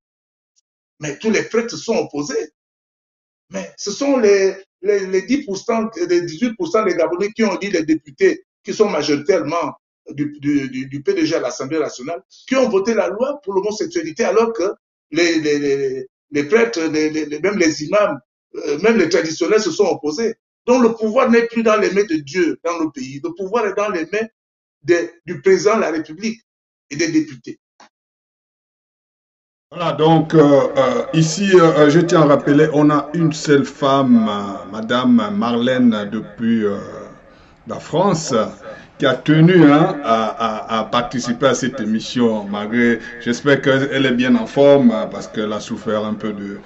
mais tous les prêtres sont opposés. Mais ce sont les 10%, les 18% des Gabonais qui ont dit les députés, qui sont majoritairement du PDG à l'Assemblée nationale, qui ont voté la loi pour l'homosexualité, alors que les prêtres, même les imams, même les traditionnels se sont opposés. Donc le pouvoir n'est plus dans les mains de Dieu dans le pays. Le pouvoir est dans les mains du président de la République et des députés. Voilà, donc ici, je tiens à rappeler, on a une seule femme, Madame Marlène, depuis la France, qui a tenu à participer à cette émission, malgré, j'espère qu'elle est bien en forme, parce qu'elle a souffert un peu de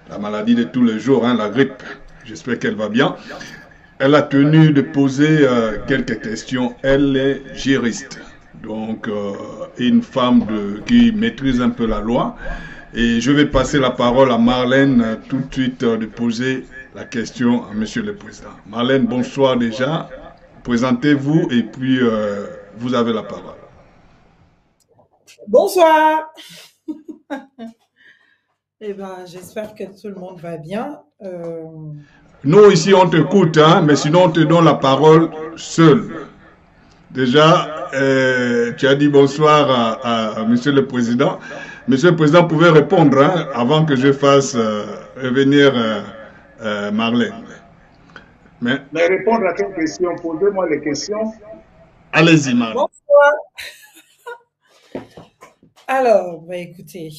la maladie de tous les jours, la grippe. J'espère qu'elle va bien. Elle a tenu de poser quelques questions. Elle est juriste. Donc, une femme qui maîtrise un peu la loi. Et je vais passer la parole à Marlène tout de suite de poser la question à Monsieur le Président. Marlène, bonsoir déjà. Présentez-vous et puis vous avez la parole. Bonsoir. Eh bien, j'espère que tout le monde va bien. Nous, ici, on t'écoute, mais sinon, on te donne la parole seul. Déjà, tu as dit bonsoir à Monsieur le Président. Monsieur le Président pouvait répondre avant que je fasse revenir Marlène. Mais répondre à quelle question? Posez-moi les questions. Allez-y, Marlène. Bonsoir. Alors, écoutez,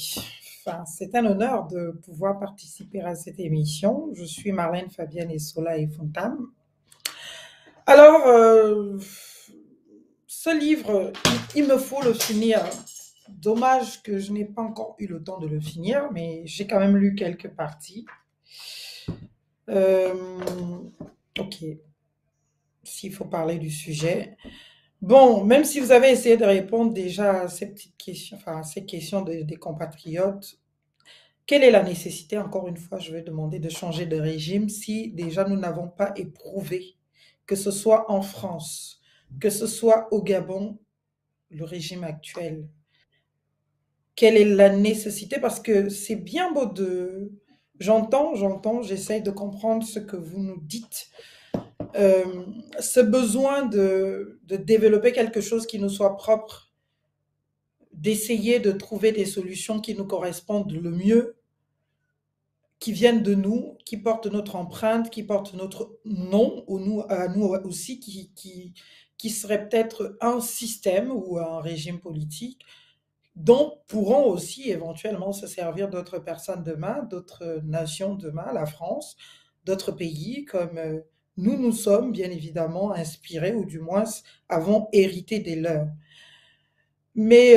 c'est un honneur de pouvoir participer à cette émission. Je suis Marlène Fabienne Essola et Fontam. Alors, ce livre, il me faut le finir. Dommage que je n'ai pas encore eu le temps de le finir, mais j'ai quand même lu quelques parties. Ok, s'il faut parler du sujet. Bon, même si vous avez essayé de répondre déjà à ces petites questions, enfin à ces questions des compatriotes, quelle est la nécessité, encore une fois, je vais demander de changer de régime si déjà nous n'avons pas éprouvé, que ce soit en France, que ce soit au Gabon, le régime actuel. Quelle est la nécessité? Parce que c'est bien beau de... J'entends, j'essaye de comprendre ce que vous nous dites. Ce besoin de développer quelque chose qui nous soit propre, d'essayer de trouver des solutions qui nous correspondent le mieux, qui viennent de nous, qui portent notre empreinte, qui portent notre nom, à nous aussi, qui serait peut-être un système ou un régime politique dont pourront aussi éventuellement se servir d'autres personnes demain, d'autres nations demain, la France, d'autres pays, comme nous sommes bien évidemment inspirés, ou du moins avons hérité des leurs. Mais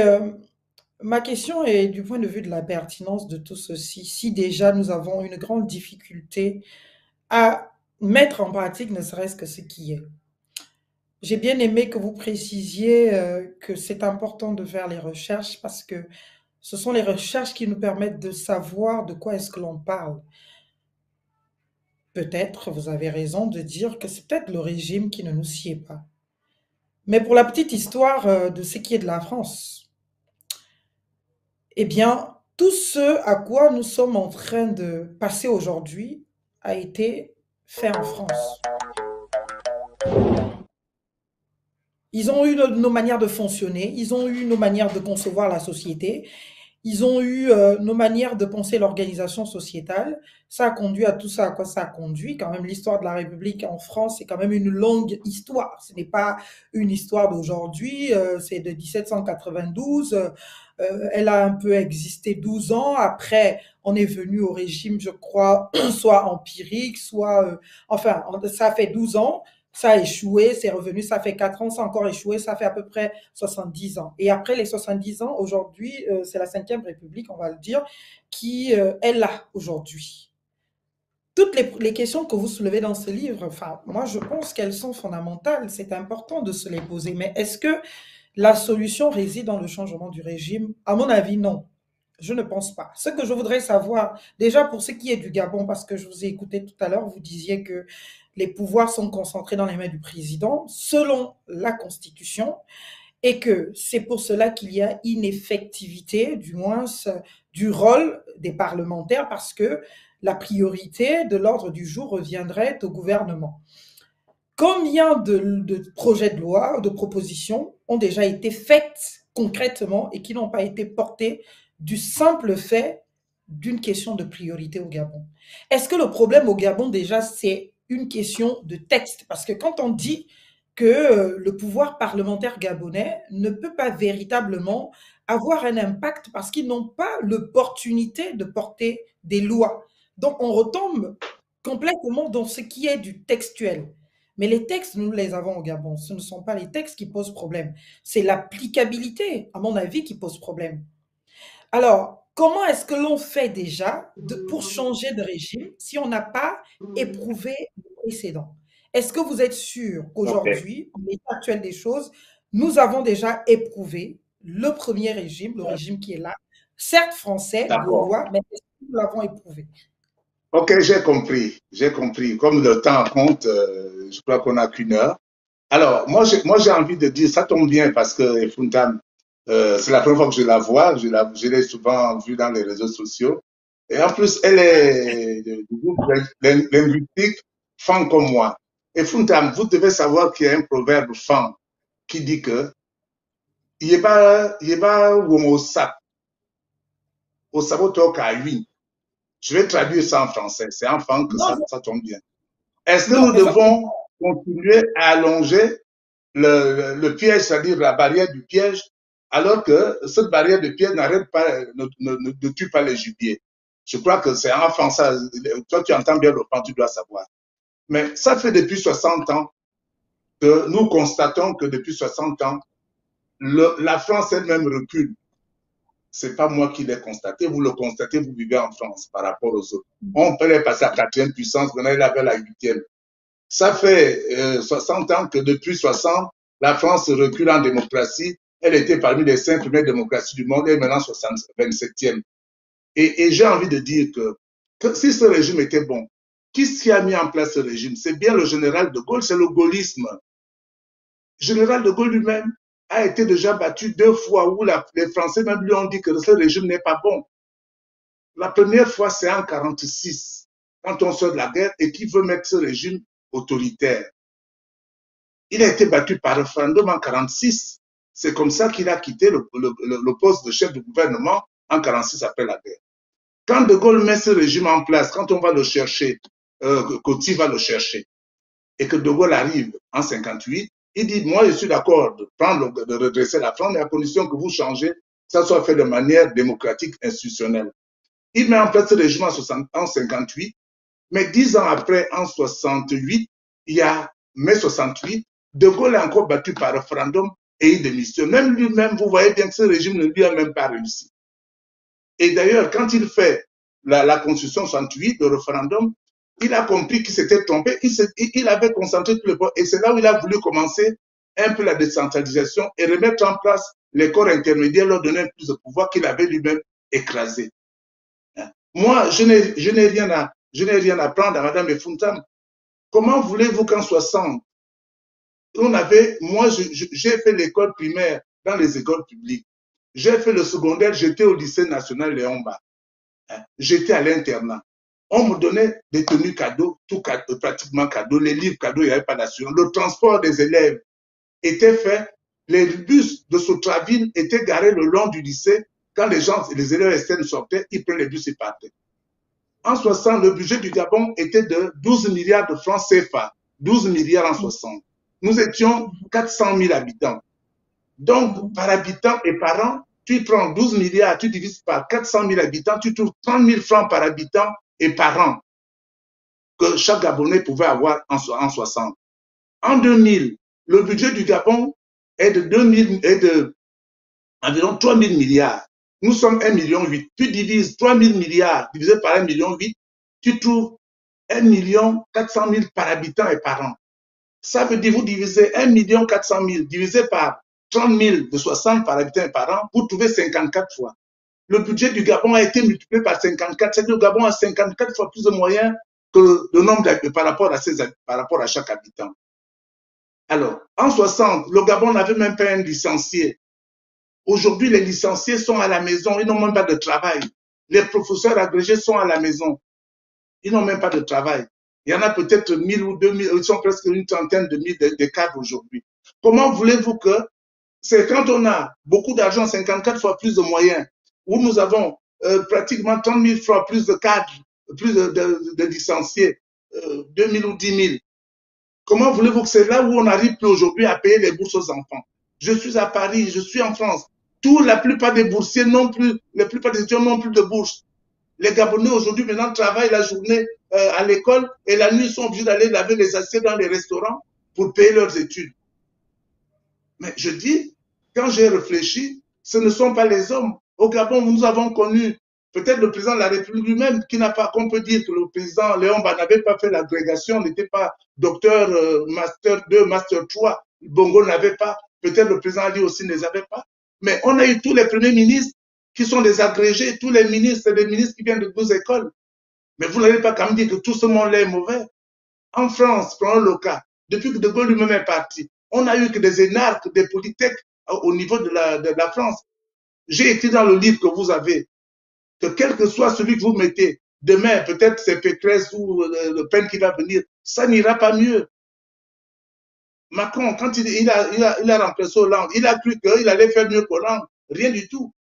ma question est du point de vue de la pertinence de tout ceci. Si déjà nous avons une grande difficulté à mettre en pratique ne serait-ce que ce qui est. J'ai bien aimé que vous précisiez que c'est important de faire les recherches parce que ce sont les recherches qui nous permettent de savoir de quoi est-ce que l'on parle. Peut-être, vous avez raison de dire que c'est peut-être le régime qui ne nous sied pas. Mais pour la petite histoire de ce qui est de la France, eh bien, tout ce à quoi nous sommes en train de passer aujourd'hui a été fait en France. Ils ont eu nos manières de fonctionner, ils ont eu nos manières de concevoir la société, Ils ont eu nos manières de penser l'organisation sociétale. Ça a conduit à tout ça. À quoi ça a conduit? Quand même, l'histoire de la République en France, c'est quand même une longue histoire. Ce n'est pas une histoire d'aujourd'hui. C'est de 1792. Elle a un peu existé 12 ans. Après, on est venu au régime, je crois, soit empirique, soit... enfin, ça fait 12 ans. Ça a échoué, c'est revenu, ça fait 4 ans, ça a encore échoué, ça fait à peu près 70 ans. Et après les 70 ans, aujourd'hui, c'est la Cinquième République, on va le dire, qui est là aujourd'hui. Toutes les questions que vous soulevez dans ce livre, enfin, moi je pense qu'elles sont fondamentales, c'est important de se les poser. Mais est-ce que la solution réside dans le changement du régime? À mon avis, non. Je ne pense pas. Ce que je voudrais savoir, déjà pour ce qui est du Gabon, parce que je vous ai écouté tout à l'heure, vous disiez que les pouvoirs sont concentrés dans les mains du président, selon la Constitution, et que c'est pour cela qu'il y a ineffectivité, du moins, du rôle des parlementaires, parce que la priorité de l'ordre du jour reviendrait au gouvernement. Combien de projets de loi, de propositions ont déjà été faites concrètement et qui n'ont pas été portées du simple fait d'une question de priorité au Gabon? Est-ce que le problème au Gabon, déjà, c'est une question de texte? Parce que quand on dit que le pouvoir parlementaire gabonais ne peut pas véritablement avoir un impact parce qu'ils n'ont pas l'opportunité de porter des lois. Donc, on retombe complètement dans ce qui est du textuel. Mais les textes, nous les avons au Gabon. Ce ne sont pas les textes qui posent problème. C'est l'applicabilité, à mon avis, qui pose problème. Alors, comment est-ce que l'on fait déjà pour changer de régime si on n'a pas éprouvé le précédent? Est-ce que vous êtes sûr qu'aujourd'hui, en l'état actuel des choses, nous avons déjà éprouvé le premier régime, le régime qui est là, certes français, gaulois, mais est-ce que nous l'avons éprouvé? Ok, j'ai compris, j'ai compris. Comme le temps compte, je crois qu'on n'a qu'une heure. Alors, moi, j'ai envie de dire, ça tombe bien parce que Funtam, c'est la première fois que je la vois, je l'ai souvent vue dans les réseaux sociaux. Et en plus, elle est du groupe linguistique Fan comme moi. Et Funtam, vous devez savoir qu'il y a un proverbe Fan qui dit que Yeba Womosa, Osabo Toka Yui. Je vais traduire ça en français. C'est en Fan que ça tombe bien. Est-ce que nous devons continuer à allonger le piège, c'est-à-dire la barrière du piège, alors que cette barrière de piège n'arrête pas, ne tue pas les gibiers? Je crois que c'est en français. Toi, tu entends bien le fan, tu dois savoir. Mais ça fait depuis 60 ans que nous constatons que depuis 60 ans, la France elle-même recule. C'est pas moi qui l'ai constaté, vous le constatez, vous vivez en France par rapport aux autres. On peut passer à la 4e puissance, on est là vers la 8e. Ça fait 60 ans que depuis 60, la France recule en démocratie. Elle était parmi les 5 premières démocraties du monde et maintenant 27e. Et j'ai envie de dire que si ce régime était bon, qui a mis en place ce régime? C'est bien le général de Gaulle, c'est le gaullisme. Le général de Gaulle lui-même a été déjà battu 2 fois où les Français même lui ont dit que ce régime n'est pas bon. La première fois, c'est en 1946, quand on sort de la guerre et qui veut mettre ce régime autoritaire. Il a été battu par référendum en 1946. C'est comme ça qu'il a quitté le poste de chef de gouvernement en 1946 après la guerre. Quand De Gaulle met ce régime en place, quand on va le chercher, Coty va le chercher, et que De Gaulle arrive en 1958, il dit, moi je suis d'accord de redresser la France, mais à condition que vous changez, que ça soit fait de manière démocratique, institutionnelle. Il met en place ce régime en 1958, mais 10 ans après, en 1968, il y a mai 68, De Gaulle est encore battu par référendum et il démissionne. Même lui-même, vous voyez bien que ce régime ne lui a même pas réussi. Et d'ailleurs, quand il fait la Constitution 68, le référendum, il a compris qu'il s'était trompé, il avait concentré tout le pouvoir, et c'est là où il a voulu commencer un peu la décentralisation et remettre en place les corps intermédiaires, leur donner plus de pouvoir qu'il avait lui-même écrasé. Moi, je n'ai rien à prendre à Mme Funtam. Comment voulez-vous qu'en 60, moi, j'ai fait l'école primaire dans les écoles publiques. J'ai fait le secondaire, j'étais au lycée national Léon-Bas. J'étais à l'internat. On me donnait des tenues cadeaux, tout pratiquement cadeaux, les livres cadeaux, il n'y avait pas d'assurance. Le transport des élèves était fait. Les bus de Sotraville étaient garés le long du lycée quand les élèves externes sortaient, ils prenaient les bus et partaient. En 60, le budget du Gabon était de 12 milliards de francs CFA. 12 milliards en 60. Nous étions 400 000 habitants. Donc, par habitant et par an, tu prends 12 milliards, tu divises par 400 000 habitants, tu trouves 30 000 francs par habitant et par an que chaque Gabonais pouvait avoir en 60. En 2000, le budget du Gabon est de environ 3 000 milliards. Nous sommes 1,8 million. Tu divises 3 000 milliards divisé par 1,8 million, tu trouves 1 400 000 par habitant et par an. Ça veut dire vous divisez 1 400 000 divisé par 30 000 de 60 par habitant et par an, vous trouvez 54 fois. Le budget du Gabon a été multiplié par 54. C'est-à-dire que le Gabon a 54 fois plus de moyens que le nombre par rapport à chaque habitant. Alors, en 60, le Gabon n'avait même pas un licencié. Aujourd'hui, les licenciés sont à la maison, ils n'ont même pas de travail. Les professeurs agrégés sont à la maison. Ils n'ont même pas de travail. Il y en a peut-être 1000 ou 2000, ils sont presque une trentaine de mille de cadres aujourd'hui. Comment voulez-vous que c'est quand on a beaucoup d'argent, 54 fois plus de moyens, où nous avons pratiquement 30 000 fois plus de cadres, plus de licenciés, 2 000 ou 10 000. Comment voulez-vous que c'est là où on n'arrive plus aujourd'hui à payer les bourses aux enfants? Je suis à Paris, je suis en France. La plupart des boursiers n'ont plus, la plupart des étudiants n'ont plus de bourse. Les Gabonais aujourd'hui maintenant travaillent la journée à l'école et la nuit ils sont obligés d'aller laver les assiettes dans les restaurants pour payer leurs études. Mais je dis, quand j'ai réfléchi, ce ne sont pas les hommes. Au Gabon, nous avons connu peut-être le président de la République lui-même qui n'a pas, qu'on peut dire que le président Léon n'avait pas fait l'agrégation, n'était pas docteur, master 2, master 3. Bongo n'avait pas. Peut-être le président Ali aussi ne les avait pas. Mais on a eu tous les premiers ministres qui sont des agrégés, tous les ministres, des ministres qui viennent de 12 écoles. Mais vous n'allez pas quand même dire que tout ce monde-là est mauvais. En France, prenons le cas, depuis que De Gaulle lui-même est parti, on n'a eu que des énarques, des polytechniques au niveau de la France. J'ai écrit dans le livre que vous avez que quel que soit celui que vous mettez, demain, peut-être c'est Pécresse ou le Pen qui va venir, ça n'ira pas mieux. Macron, quand il a remplacé Hollande, il a cru qu'il allait faire mieux qu'Hollande. Rien du tout.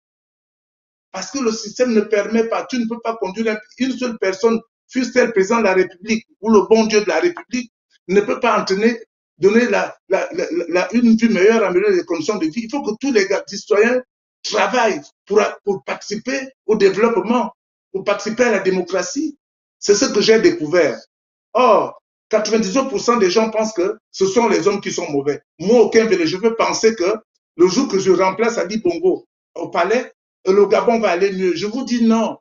Parce que le système ne permet pas, tu ne peux pas conduire une seule personne, fût-elle président de la République ou le bon Dieu de la République, ne peut pas donner une vie meilleure, améliorer les conditions de vie. Il faut que tous les citoyens travaillent pour participer au développement, pour participer à la démocratie. C'est ce que j'ai découvert. Or, 99% des gens pensent que ce sont les hommes qui sont mauvais. Moi, aucun vélo, je veux penser que le jour que je remplace Ali Bongo au palais, le Gabon va aller mieux. Je vous dis non.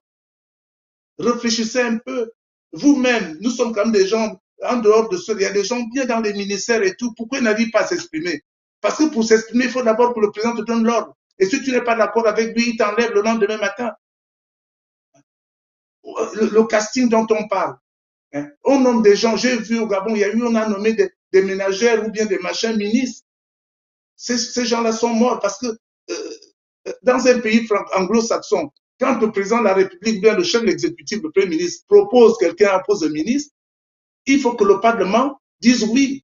Réfléchissez un peu. Vous-même, nous sommes comme des gens, en dehors de ceux, il y a des gens bien dans les ministères et tout. Pourquoi ils n'arrivent pas à s'exprimer? Parce que pour s'exprimer, il faut d'abord que le président te donne l'ordre. Et si tu n'es pas d'accord avec lui, il t'enlève le lendemain matin. Le casting dont on parle. Hein? On nomme des gens, j'ai vu au Gabon, on a nommé des ménagères ou bien des machins ministres. Ces gens-là sont morts parce que dans un pays anglo-saxon, quand le président de la République, bien le chef de l'exécutif, le Premier ministre, propose quelqu'un à poste de ministre, il faut que le Parlement dise oui.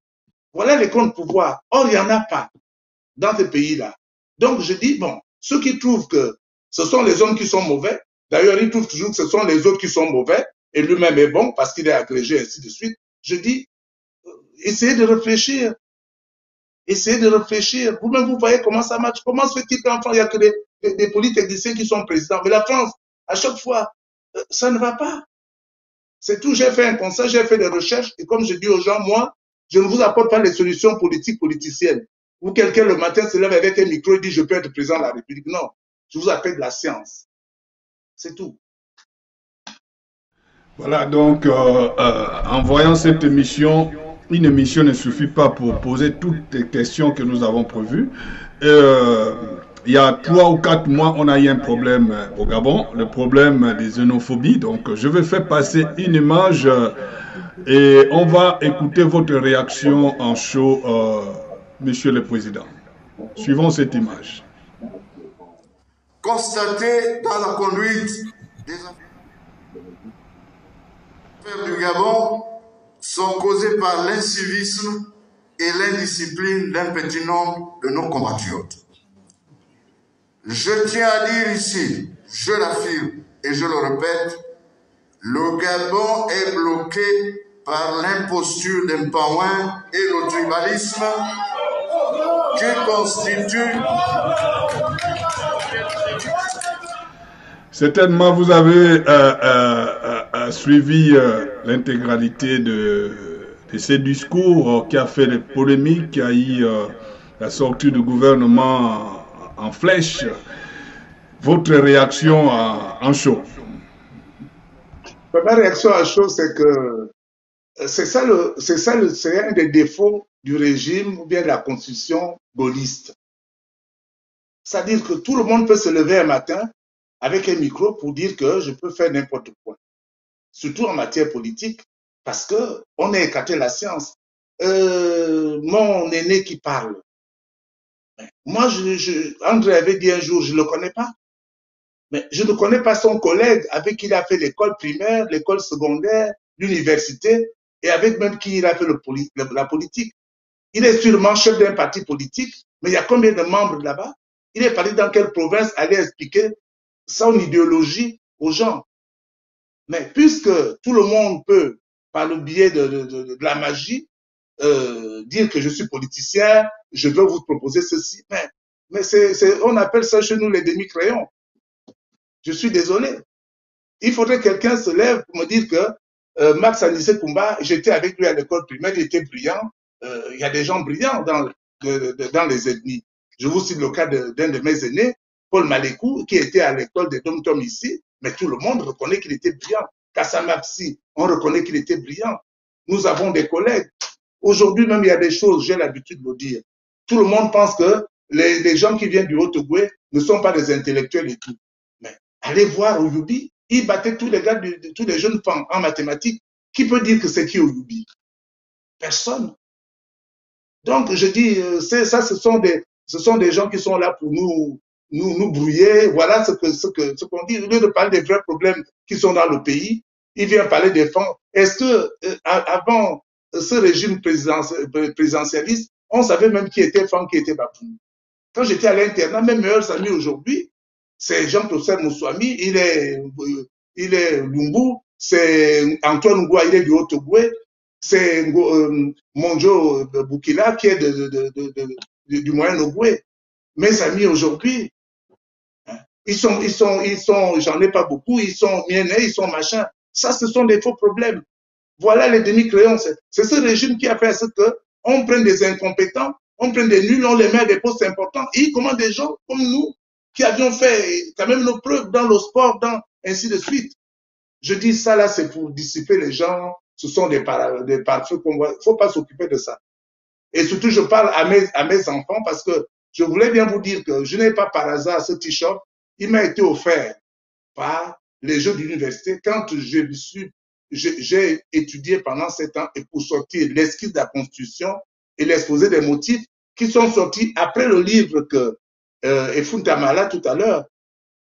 Voilà les comptes pouvoirs. Or, il n'y en a pas dans ce pays-là. Donc, je dis, bon, ceux qui trouvent que ce sont les hommes qui sont mauvais, d'ailleurs, ils trouvent toujours que ce sont les autres qui sont mauvais, et lui-même est bon parce qu'il est agrégé, et ainsi de suite. Je dis, essayez de réfléchir. Essayez de réfléchir. Vous-même, vous voyez comment ça marche. Comment se fait-il qu'en France, il n'y a que des polytechniciens qui sont présidents? Mais la France, à chaque fois, ça ne va pas. C'est tout. J'ai fait un conseil, j'ai fait des recherches. Et comme je dis aux gens, moi, je ne vous apporte pas les solutions politiques politiciennes. Ou quelqu'un le matin se lève avec un micro et dit je peux être président de la République. Non. Je vous appelle de la science. C'est tout. Voilà, donc en voyant cette émission, une émission ne suffit pas pour poser toutes les questions que nous avons prévues. Il y a 3 ou 4 mois, on a eu un problème au Gabon, le problème des xénophobies. Donc, je vais faire passer une image et on va écouter votre réaction en chaud, Monsieur le Président. Suivons cette image. Constaté dans la conduite des affaires du Gabon sont causées par l'incivisme et l'indiscipline d'un petit nombre de nos compatriotes. Je tiens à dire ici, je l'affirme et je le répète, le Gabon est bloqué par l'imposture d'Mpaouin et le tribalisme qui constitue... Certainement, vous avez suivi l'intégralité de ces discours qui a fait des polémiques, qui a eu la sortie du gouvernement en flèche. Votre réaction en chaud? Ma réaction à chaud, c'est que c'est un des défauts du régime ou bien de la constitution gaulliste. C'est-à-dire que tout le monde peut se lever un matin avec un micro pour dire que je peux faire n'importe quoi. Surtout en matière politique, parce que on a écarté la science. Mon aîné qui parle, moi, André avait dit un jour, je ne le connais pas. Mais je ne connais pas son collègue avec qui il a fait l'école primaire, l'école secondaire, l'université, et avec même qui il a fait la politique. Il est sûrement chef d'un parti politique, mais il y a combien de membres là-bas? Il est parti dans quelle province aller expliquer son idéologie aux gens. Mais puisque tout le monde peut, par le biais de la magie, dire que je suis politicien, je veux vous proposer ceci, mais on appelle ça chez nous les demi-crayons. Je suis désolé. Il faudrait que quelqu'un se lève pour me dire que Max Anissé Koumba, j'étais avec lui à l'école primaire, il était brillant. Il y a des gens brillants dans les ethnies. Je vous cite le cas d'un de mes aînés, Paul Malékou, qui était à l'école de Dom Tom ici, mais tout le monde reconnaît qu'il était brillant. Kassamapsi, on reconnaît qu'il était brillant. Nous avons des collègues. Aujourd'hui même, il y a des choses, j'ai l'habitude de le dire. Tout le monde pense que les gens qui viennent du Haut-Ogooué ne sont pas des intellectuels et tout. Mais allez voir Oyubi, il battait tous les gars, tous les jeunes femmes en mathématiques. Qui peut dire que c'est qui Oyubi? Personne. Donc, je dis, ce sont des gens qui sont là pour nous brouiller. Voilà ce qu'on dit. Au lieu de parler des vrais problèmes qui sont dans le pays, il vient parler des fonds. Est-ce que, avant ce régime présidentialiste, on savait même qui était Fan, qui était Bapoum? Quand j'étais à l'internat, mes meilleurs amis aujourd'hui, c'est Jean-Claude Moussouami, il est Lumbu, c'est Antoine Ngoua, il est du Haut-Ogooué, c'est Monjo Boukila qui est du Moyen-Ogooué. Mes amis aujourd'hui, ils sont, j'en ai pas beaucoup, ils sont miennais, ils sont machins. Ça, ce sont des faux problèmes. Voilà les demi-crayons. C'est ce régime qui a fait ce que on prenne des incompétents, on prenne des nuls, on les met à des postes importants. Et il commande des gens comme nous qui avions fait quand même nos preuves dans le sport, ainsi de suite. Je dis ça là, c'est pour dissiper les gens. Ce sont des pare-feux qu'on voit. Il ne faut pas s'occuper de ça. Et surtout, je parle à mes enfants parce que je voulais bien vous dire que je n'ai pas par hasard ce t-shirt. Il m'a été offert par les jeux d'université quand j'ai étudié pendant 7 ans et pour sortir l'esquisse de la Constitution et l'exposé des motifs qui sont sortis après le livre que Efuntamala tout à l'heure.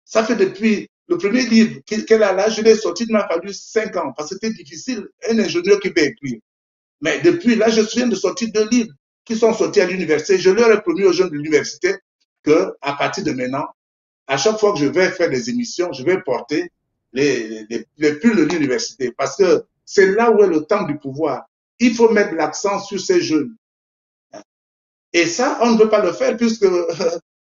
Ça fait depuis le premier livre qu'elle a là, je l'ai sorti, il m'a fallu 5 ans parce que c'était difficile, un ingénieur qui peut écrire. Mais depuis là, je viens de sortir 2 livres qui sont sortis à l'université. Je leur ai promis aux jeunes de l'université qu'à partir de maintenant, à chaque fois que je vais faire des émissions, je vais porter les pulls de l'université parce que c'est là où est le temps du pouvoir. Il faut mettre l'accent sur ces jeunes. Et ça, on ne veut pas le faire puisque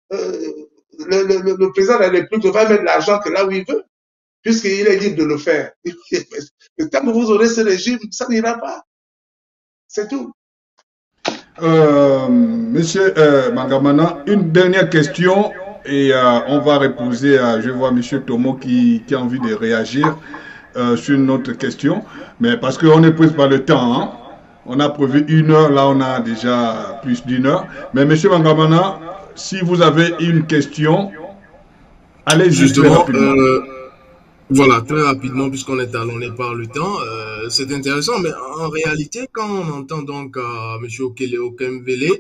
le président de la République va mettre l'argent que là où il veut, puisqu'il est libre de le faire. Et tant que vous aurez ce régime, ça n'ira pas. C'est tout. Monsieur Mangamana, une dernière question et on va reposer à, je vois Monsieur Tomo qui a envie de réagir sur une autre question, mais parce qu'on est pris par le temps, hein. On a prévu 1 heure, là on a déjà plus d'1 heure. Mais Monsieur Mangamana, si vous avez une question, allez justement. Voilà, très rapidement, puisqu'on est talonné par le temps, c'est intéressant, mais en réalité, quand on entend donc M. Okemvele,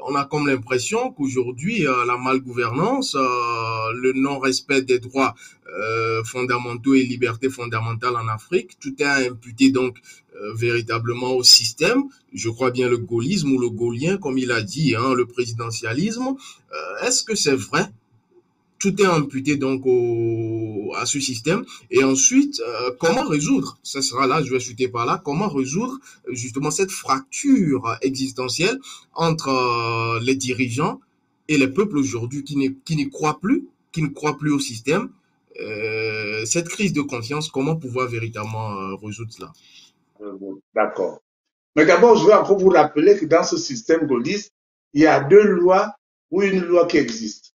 on a comme l'impression qu'aujourd'hui, la malgouvernance, le non-respect des droits fondamentaux et libertés fondamentales en Afrique, tout est imputé donc véritablement au système, je crois bien le gaullisme ou le gaullien, comme il a dit, hein, le présidentialisme. Est-ce que c'est vrai tout est imputé donc à ce système. Et ensuite, comment résoudre, ça sera là, je vais chuter par là, comment résoudre justement cette fracture existentielle entre les dirigeants et les peuples aujourd'hui qui ne croient plus au système. Cette crise de confiance, comment pouvoir véritablement résoudre cela? D'accord. Mais d'abord, je vais encore vous rappeler que dans ce système gaulliste, il y a deux lois ou une loi qui existe.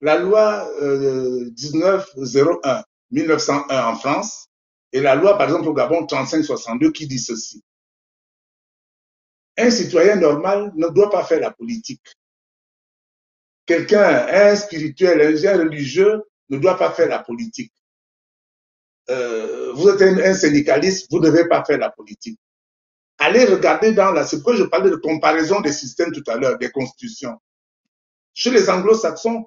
La loi 1901, 1901 en France, et la loi, par exemple, au Gabon 3562 qui dit ceci. Un citoyen normal ne doit pas faire la politique. Quelqu'un, un spirituel, un religieux, ne doit pas faire la politique. Vous êtes un syndicaliste, vous ne devez pas faire la politique. Allez regarder dans la... C'est pourquoi je parlais de comparaison des systèmes tout à l'heure, des constitutions. Chez les anglo-saxons,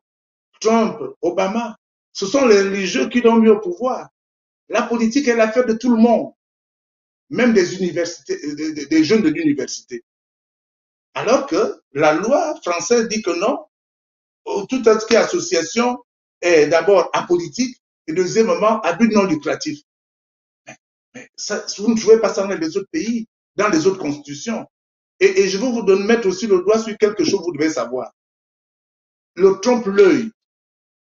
Trump, Obama, ce sont les religieux qui l'ont mis au pouvoir. La politique est l'affaire de tout le monde, même des universités, des jeunes de l'université. Alors que la loi française dit que non, tout ce qui est association est d'abord apolitique et deuxièmement à but non lucratif. Mais ça, vous ne trouvez pas ça dans les autres pays, dans les autres constitutions. Et je vais vous mettre aussi le doigt sur quelque chose que vous devez savoir. Le trompe-l'œil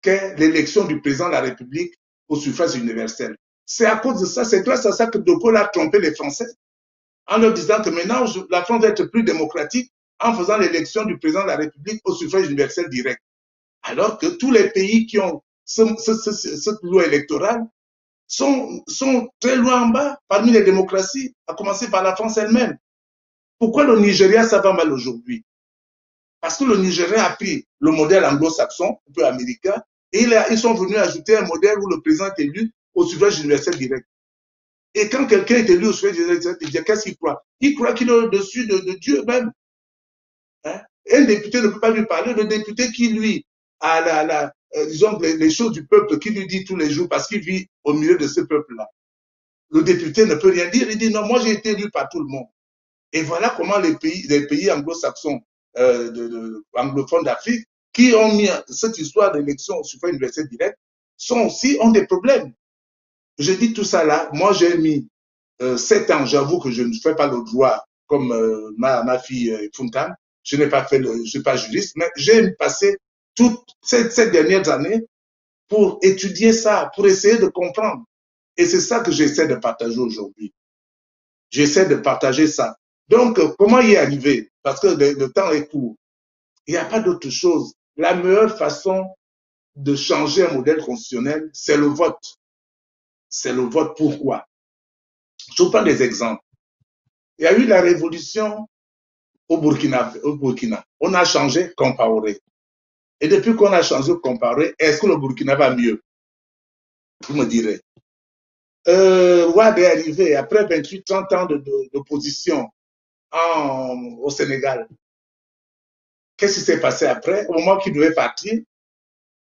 qu'est l'élection du président de la République au suffrage universel. C'est à cause de ça, c'est grâce à ça que De Gaulle a trompé les Français en leur disant que maintenant la France va être plus démocratique en faisant l'élection du président de la République au suffrage universel direct. Alors que tous les pays qui ont cette loi électorale sont très loin en bas parmi les démocraties, à commencer par la France elle-même. Pourquoi le Nigeria, ça va mal aujourd'hui? Parce que le Nigeria a pris le modèle anglo-saxon, un peu américain, et ils sont venus ajouter un modèle où le président est élu au suffrage universel direct. Et quand quelqu'un est élu au suffrage universel direct, qu'est-ce qu'il croit? Il croit qu'il est au-dessus de Dieu même. Hein? Un député ne peut pas lui parler. Le député qui, lui, a disons, les choses du peuple, qui lui dit tous les jours, parce qu'il vit au milieu de ce peuple-là. Le député ne peut rien dire. Il dit non, moi j'ai été élu par tout le monde. Et voilà comment les pays anglo-saxons, anglophones d'Afrique, qui ont mis cette histoire d'élection au suffrage universel direct, ont des problèmes. Je dis tout ça là, moi j'ai mis 7 ans, j'avoue que je ne fais pas le droit comme ma fille Funkan, je n'ai pas fait je ne suis pas juriste, mais j'ai passé toutes ces dernières années pour étudier ça, pour essayer de comprendre. Et c'est ça que j'essaie de partager aujourd'hui. J'essaie de partager ça. Donc, comment y arriver? Parce que le temps est court. Il n'y a pas d'autre chose. La meilleure façon de changer un modèle constitutionnel, c'est le vote. C'est le vote. Pourquoi? Je vous prends des exemples. Il y a eu la révolution au Burkina. On a changé Compaoré. Et depuis qu'on a changé Compaoré, est-ce que le Burkina va mieux? Vous me direz. Ouad est arrivé après 28-30 ans d'opposition au Sénégal. Qu'est-ce qui s'est passé après? Au moment qu'il devait partir,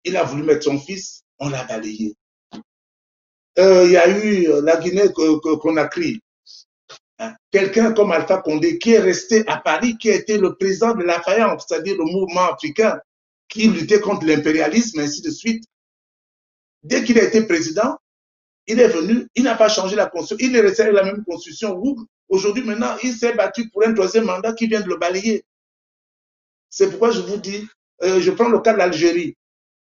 il a voulu mettre son fils, on l'a balayé. Il y a eu la Guinée-Conakry. Hein? Quelqu'un comme Alpha Condé qui est resté à Paris, qui a été le président de la FAYAN, c'est-à-dire le mouvement africain qui luttait contre l'impérialisme, et ainsi de suite. Dès qu'il a été président, il est venu, il n'a pas changé la constitution, il est resté avec la même constitution. Aujourd'hui, maintenant, il s'est battu pour un troisième mandat qui vient de le balayer. C'est pourquoi je vous dis, je prends le cas de l'Algérie.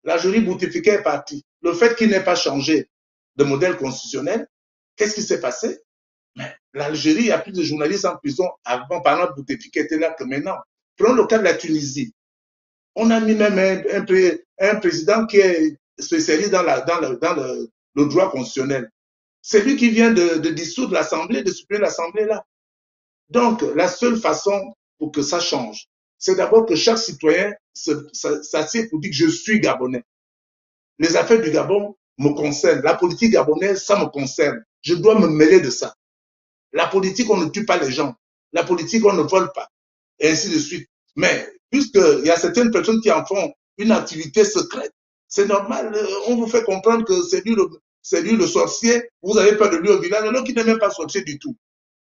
L'Algérie, Bouteflika est parti. Le fait qu'il n'ait pas changé de modèle constitutionnel, qu'est-ce qui s'est passé? Mais l'Algérie, il y a plus de journalistes en prison avant, pendant que Bouteflika était là que maintenant. Prenons le cas de la Tunisie. On a mis même un président qui est spécialiste dans le droit constitutionnel. C'est lui qui vient de dissoudre l'Assemblée, de supprimer l'Assemblée là. Donc, la seule façon pour que ça change, c'est d'abord que chaque citoyen s'assied pour dire que je suis Gabonais. Les affaires du Gabon me concernent. La politique gabonaise, ça me concerne. Je dois me mêler de ça. La politique, on ne tue pas les gens. La politique, on ne vole pas. Et ainsi de suite. Mais, puisqu'il y a certaines personnes qui en font une activité secrète, c'est normal. On vous fait comprendre que c'est lui le sorcier. Vous avez peur de lui au village, alors qu'il n'est même pas sorcier du tout.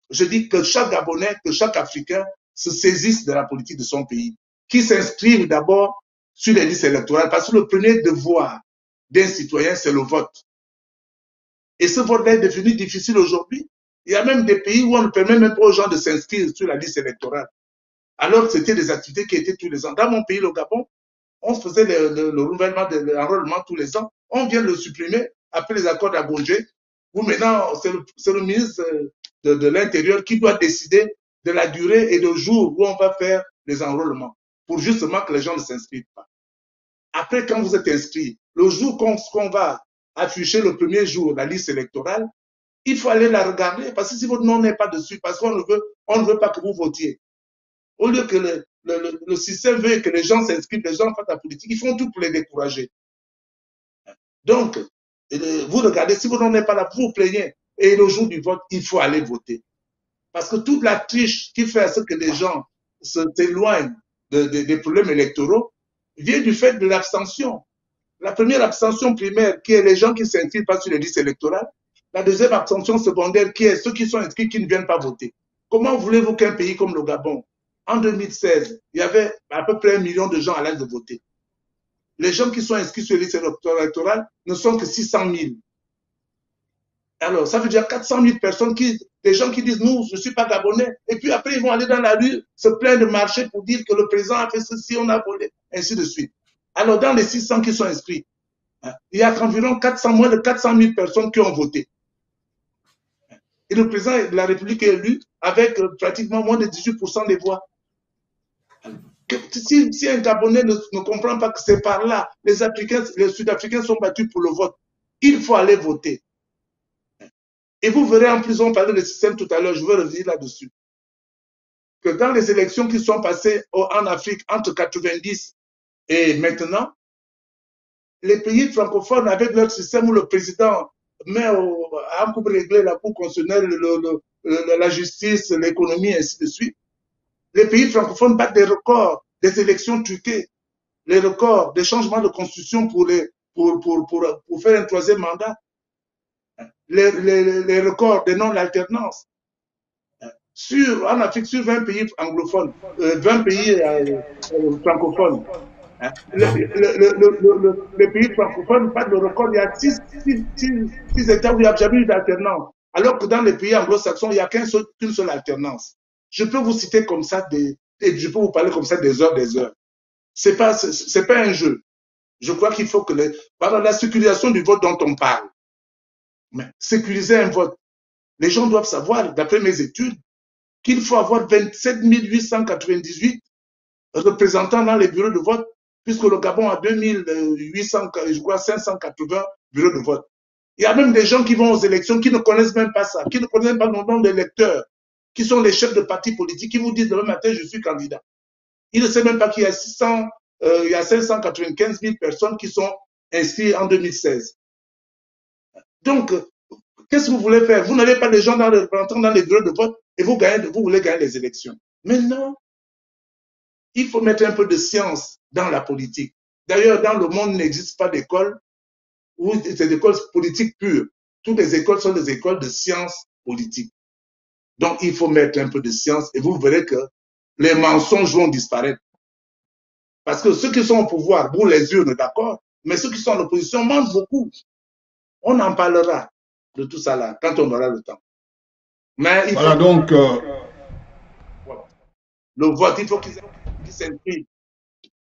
Je dis que chaque Gabonais, que chaque Africain se saisisse de la politique de son pays, qui s'inscrive d'abord sur les listes électorales, parce que le premier devoir d'un citoyen, c'est le vote. Et ce vote est devenu difficile aujourd'hui. Il y a même des pays où on ne permet même pas aux gens de s'inscrire sur la liste électorale. Alors que c'était des activités qui étaient tous les ans. Dans mon pays, le Gabon, on faisait le renouvellement de l'enrôlement tous les ans. On vient de le supprimer après les accords d'Abondjé, où maintenant c'est le ministre de l'Intérieur qui doit décider de la durée et le jour où on va faire les enrôlements, pour justement que les gens ne s'inscrivent pas. Après, quand vous êtes inscrit, le jour qu'on va afficher le premier jour la liste électorale, il faut aller la regarder, parce que si votre nom n'est pas dessus, parce qu'on ne veut pas que vous votiez. Au lieu que le système veut que les gens s'inscrivent, les gens fassent la politique, ils font tout pour les décourager. Donc, vous regardez, si votre nom n'est pas là, vous vous plaignez. Et le jour du vote, il faut aller voter. Parce que toute la triche qui fait à ce que les gens s'éloignent des problèmes électoraux vient du fait de l'abstention. La première abstention primaire, qui est les gens qui ne s'inscrivent pas sur les listes électorales. La deuxième abstention secondaire, qui est ceux qui sont inscrits qui ne viennent pas voter. Comment voulez-vous qu'un pays comme le Gabon, en 2016, il y avait à peu près 1 million de gens à l'âge de voter. Les gens qui sont inscrits sur les listes électorales ne sont que 600 000. Alors, ça veut dire 400 000 personnes, des gens qui disent, nous, je ne suis pas gabonais. Et puis après, ils vont aller dans la rue, se plaindre de marcher pour dire que le président a fait ceci, on a volé, ainsi de suite. Alors, dans les 600 qui sont inscrits, il y a environ moins de 400 000 personnes qui ont voté. Et le président de la République est élu avec pratiquement moins de 18% des voix. Si un Gabonais ne comprend pas que c'est par là, les Sud-Africains sont battus pour le vote, il faut aller voter. Et vous verrez, en plus, on parlait du système tout à l'heure, je vais revenir là-dessus, que dans les élections qui sont passées en Afrique entre 90 et maintenant, les pays francophones, avec leur système où le président met en coupe réglée la Cour constitutionnelle, la justice, l'économie, ainsi de suite, les pays francophones battent des records des élections truquées, les records des changements de constitution pour faire un troisième mandat, les records des non-alternance. En Afrique, sur 20 pays anglophones, 20 pays francophones, les pays francophones battent le record. Il y a 6 États où il n'y a jamais eu d'alternance. Alors que dans les pays anglo-saxons, il n'y a qu'une seule alternance. Je peux vous citer comme ça, et je peux vous parler comme ça des heures. C'est pas un jeu. Je crois qu'il faut que par la sécurisation du vote dont on parle, mais sécuriser un vote, les gens doivent savoir, d'après mes études, qu'il faut avoir 27 898 représentants dans les bureaux de vote, puisque le Gabon a 2800, je crois 580 bureaux de vote. Il y a même des gens qui vont aux élections qui ne connaissent même pas ça, qui ne connaissent pas le nom des électeurs, qui sont les chefs de partis politiques, qui vous disent demain matin, je suis candidat. Ils ne savent même pas qu'il y a 595 000 personnes qui sont inscrites en 2016. Donc, qu'est-ce que vous voulez faire? Vous n'avez pas les gens dans les bureaux de vote et vous voulez gagner les élections. Mais non, il faut mettre un peu de science dans la politique. D'ailleurs, dans le monde, il n'existe pas d'école où c'est des écoles politiques pures. Toutes les écoles sont des écoles de sciences politiques. Donc, il faut mettre un peu de science et vous verrez que les mensonges vont disparaître. Parce que ceux qui sont au pouvoir, vous les urnes, d'accord, mais ceux qui sont en opposition mentent beaucoup. On en parlera de tout ça là, quand on aura le temps. Mais il faut donc... le vote, il faut qu'ils s'inscrivent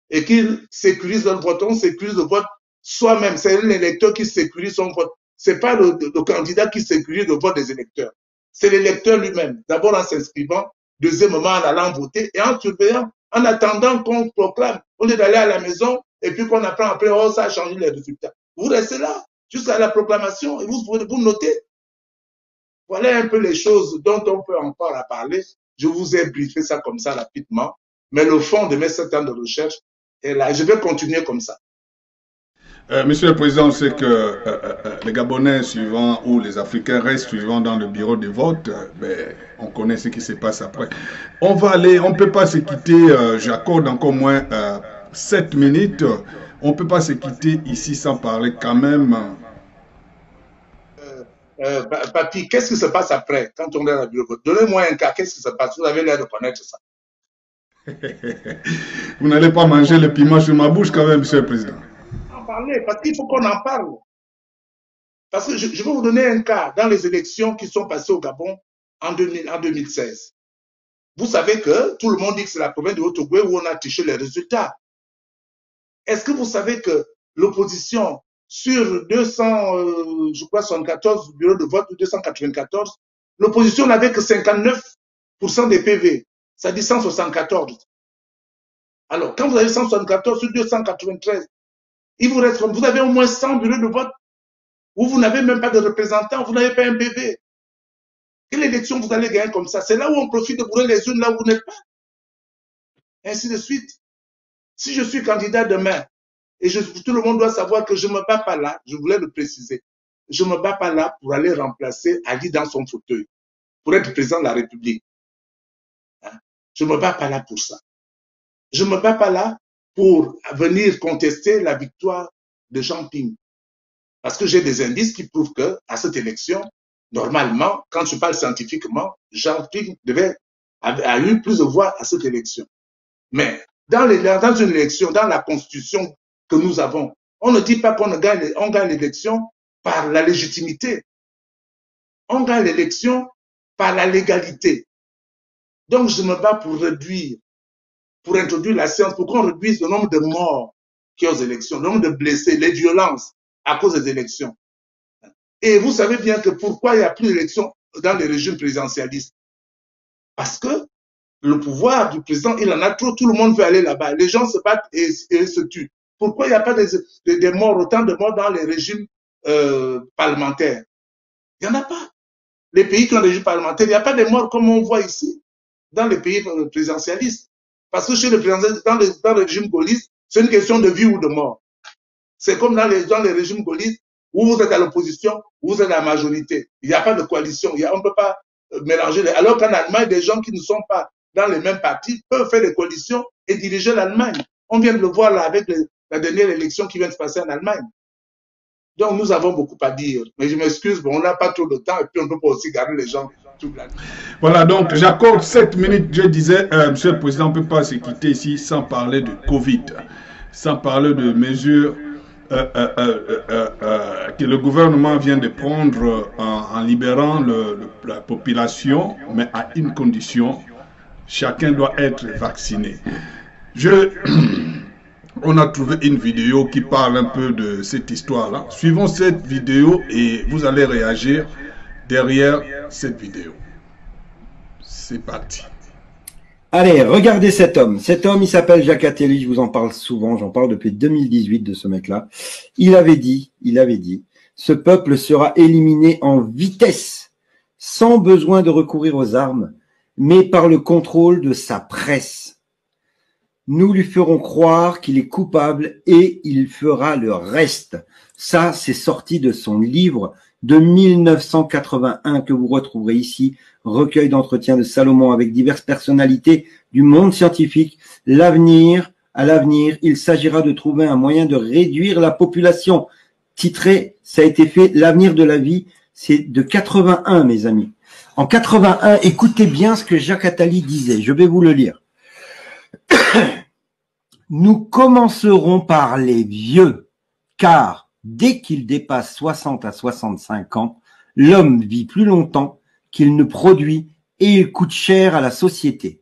et qu'ils sécurisent leur vote. On sécurise le vote soi-même. C'est l'électeur qui sécurise son vote. Ce n'est pas le candidat qui sécurise le vote des électeurs. C'est l'électeur lui-même. D'abord en s'inscrivant, deuxièmement en allant voter et en surveillant, en attendant qu'on proclame. Au lieu d'aller à la maison et puis qu'on apprend après, oh, ça a changé les résultats. Vous restez là jusqu'à la proclamation et vous notez. Voilà un peu les choses dont on peut encore parler. Je vous ai briefé ça comme ça rapidement, mais le fond de mes 7 ans de recherche est là. Je vais continuer comme ça. Monsieur le Président, on sait que les Gabonais suivants ou les Africains restent suivants dans le bureau de vote. Ben, on connaît ce qui se passe après. On va aller, on ne peut pas se quitter, j'accorde encore moins 7 minutes. On ne peut pas se quitter ici sans parler quand même. Papi, qu'est-ce qui se passe après quand on est dans le bureau de vote? Donnez-moi un cas, qu'est-ce qui se passe? Vous avez l'air de connaître ça. Vous n'allez pas manger le piment sur ma bouche quand même, Monsieur le Président. En parler, parce qu'il faut qu'on en parle. Parce que je vais vous donner un cas dans les élections qui sont passées au Gabon en 2016. Vous savez que tout le monde dit que c'est la province de Haut-Ogooué où on a triché les résultats. Est-ce que vous savez que l'opposition, sur 274 bureaux de vote, 294, l'opposition n'avait que 59% des PV, ça dit 174. Alors, quand vous avez 174 sur 293, il vous reste, vous avez au moins 100 bureaux de vote où vous n'avez même pas de représentants, vous n'avez pas un PV. Quelle élection vous allez gagner comme ça? C'est là où on profite de brûler les urnes, là où vous n'êtes pas. Ainsi de suite. Si je suis candidat demain, et tout le monde doit savoir que je ne me bats pas là, je voulais le préciser, je ne me bats pas là pour aller remplacer Ali dans son fauteuil, pour être président de la République. Hein? Je ne me bats pas là pour ça. Je ne me bats pas là pour venir contester la victoire de Jean Ping. Parce que j'ai des indices qui prouvent que à cette élection, normalement, quand je parle scientifiquement, Jean Ping a eu plus de voix à cette élection. Mais dans une élection, dans la constitution que nous avons, on ne dit pas qu'on gagne l'élection par la légitimité. On gagne l'élection par la légalité. Donc je me bats pour réduire, pour introduire la science, pour qu'on réduise le nombre de morts qui aux élections, le nombre de blessés, les violences à cause des élections. Et vous savez bien que pourquoi il n'y a plus d'élections dans les régimes présidentialistes? Parce que le pouvoir du président, il en a trop, tout le monde veut aller là-bas. Les gens se battent et se tuent. Pourquoi il n'y a pas de morts, autant de morts dans les régimes parlementaires? Il n'y en a pas. Les pays qui ont des régimes parlementaires, il n'y a pas de morts comme on voit ici, dans les pays présidentialistes. Parce que chez les présidentialistes, dans le régime gaulliste, c'est une question de vie ou de mort. C'est comme dans les régimes gaullistes, où vous êtes à l'opposition, où vous êtes à la majorité. Il n'y a pas de coalition. On ne peut pas mélanger. Alors qu'en Allemagne, des gens qui ne sont pas dans les mêmes partis peuvent faire des coalitions et diriger l'Allemagne. On vient de le voir là avec la dernière élection qui vient de se passer en Allemagne. Donc nous avons beaucoup à dire. Mais je m'excuse, on n'a pas trop de temps et puis on ne peut pas aussi garder les gens toute la nuit. Voilà, donc j'accorde 7 minutes. Je disais, Monsieur le Président, on ne peut pas se quitter ici sans parler de Covid, sans parler de mesures que le gouvernement vient de prendre en libérant la population, mais à une condition, chacun doit être vacciné. On a trouvé une vidéo qui parle un peu de cette histoire-là. Suivons cette vidéo et vous allez réagir derrière cette vidéo. C'est parti. Allez, regardez cet homme. Cet homme, il s'appelle Jacques Attali, je vous en parle souvent, j'en parle depuis 2018 de ce mec-là. Il avait dit, ce peuple sera éliminé en vitesse, sans besoin de recourir aux armes, mais par le contrôle de sa presse. Nous lui ferons croire qu'il est coupable et il fera le reste. Ça, c'est sorti de son livre de 1981 que vous retrouverez ici, recueil d'entretiens de Salomon avec diverses personnalités du monde scientifique. À l'avenir, il s'agira de trouver un moyen de réduire la population. Titré, ça a été fait, l'avenir de la vie, c'est de 81, mes amis. En 81, écoutez bien ce que Jacques Attali disait, je vais vous le lire. Nous commencerons par les vieux, car dès qu'il dépasse 60 à 65 ans, l'homme vit plus longtemps qu'il ne produit et il coûte cher à la société.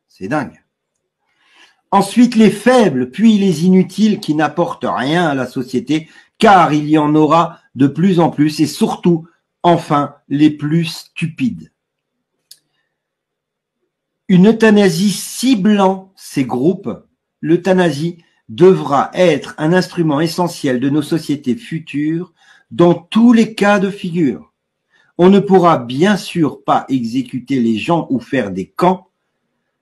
C'est dingue. Ensuite, les faibles, puis les inutiles qui n'apportent rien à la société, car il y en aura de plus en plus, et surtout, enfin, les plus stupides. Une euthanasie ciblant ces groupes, l'euthanasie devra être un instrument essentiel de nos sociétés futures dans tous les cas de figure. On ne pourra bien sûr pas exécuter les gens ou faire des camps.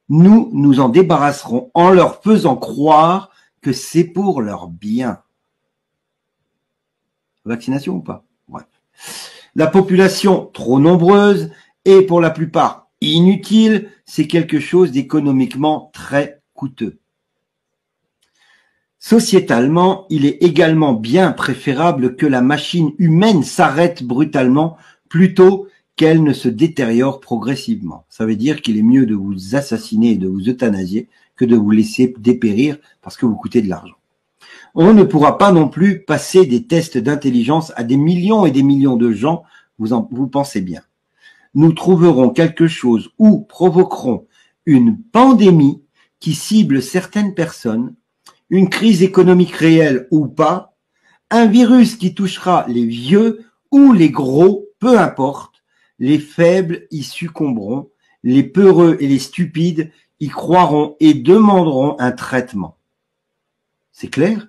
Nous nous en débarrasserons en leur faisant croire que c'est pour leur bien. Vaccination ou pas? Bref. La population trop nombreuse et pour la plupart inutile, c'est quelque chose d'économiquement très coûteux. Sociétalement, il est également bien préférable que la machine humaine s'arrête brutalement plutôt qu'elle ne se détériore progressivement. Ça veut dire qu'il est mieux de vous assassiner et de vous euthanasier que de vous laisser dépérir parce que vous coûtez de l'argent. On ne pourra pas non plus passer des tests d'intelligence à des millions et des millions de gens, vous pensez bien. Nous trouverons quelque chose ou provoquerons une pandémie qui cible certaines personnes, une crise économique réelle ou pas, un virus qui touchera les vieux ou les gros, peu importe, les faibles y succomberont, les peureux et les stupides y croiront et demanderont un traitement. C'est clair ?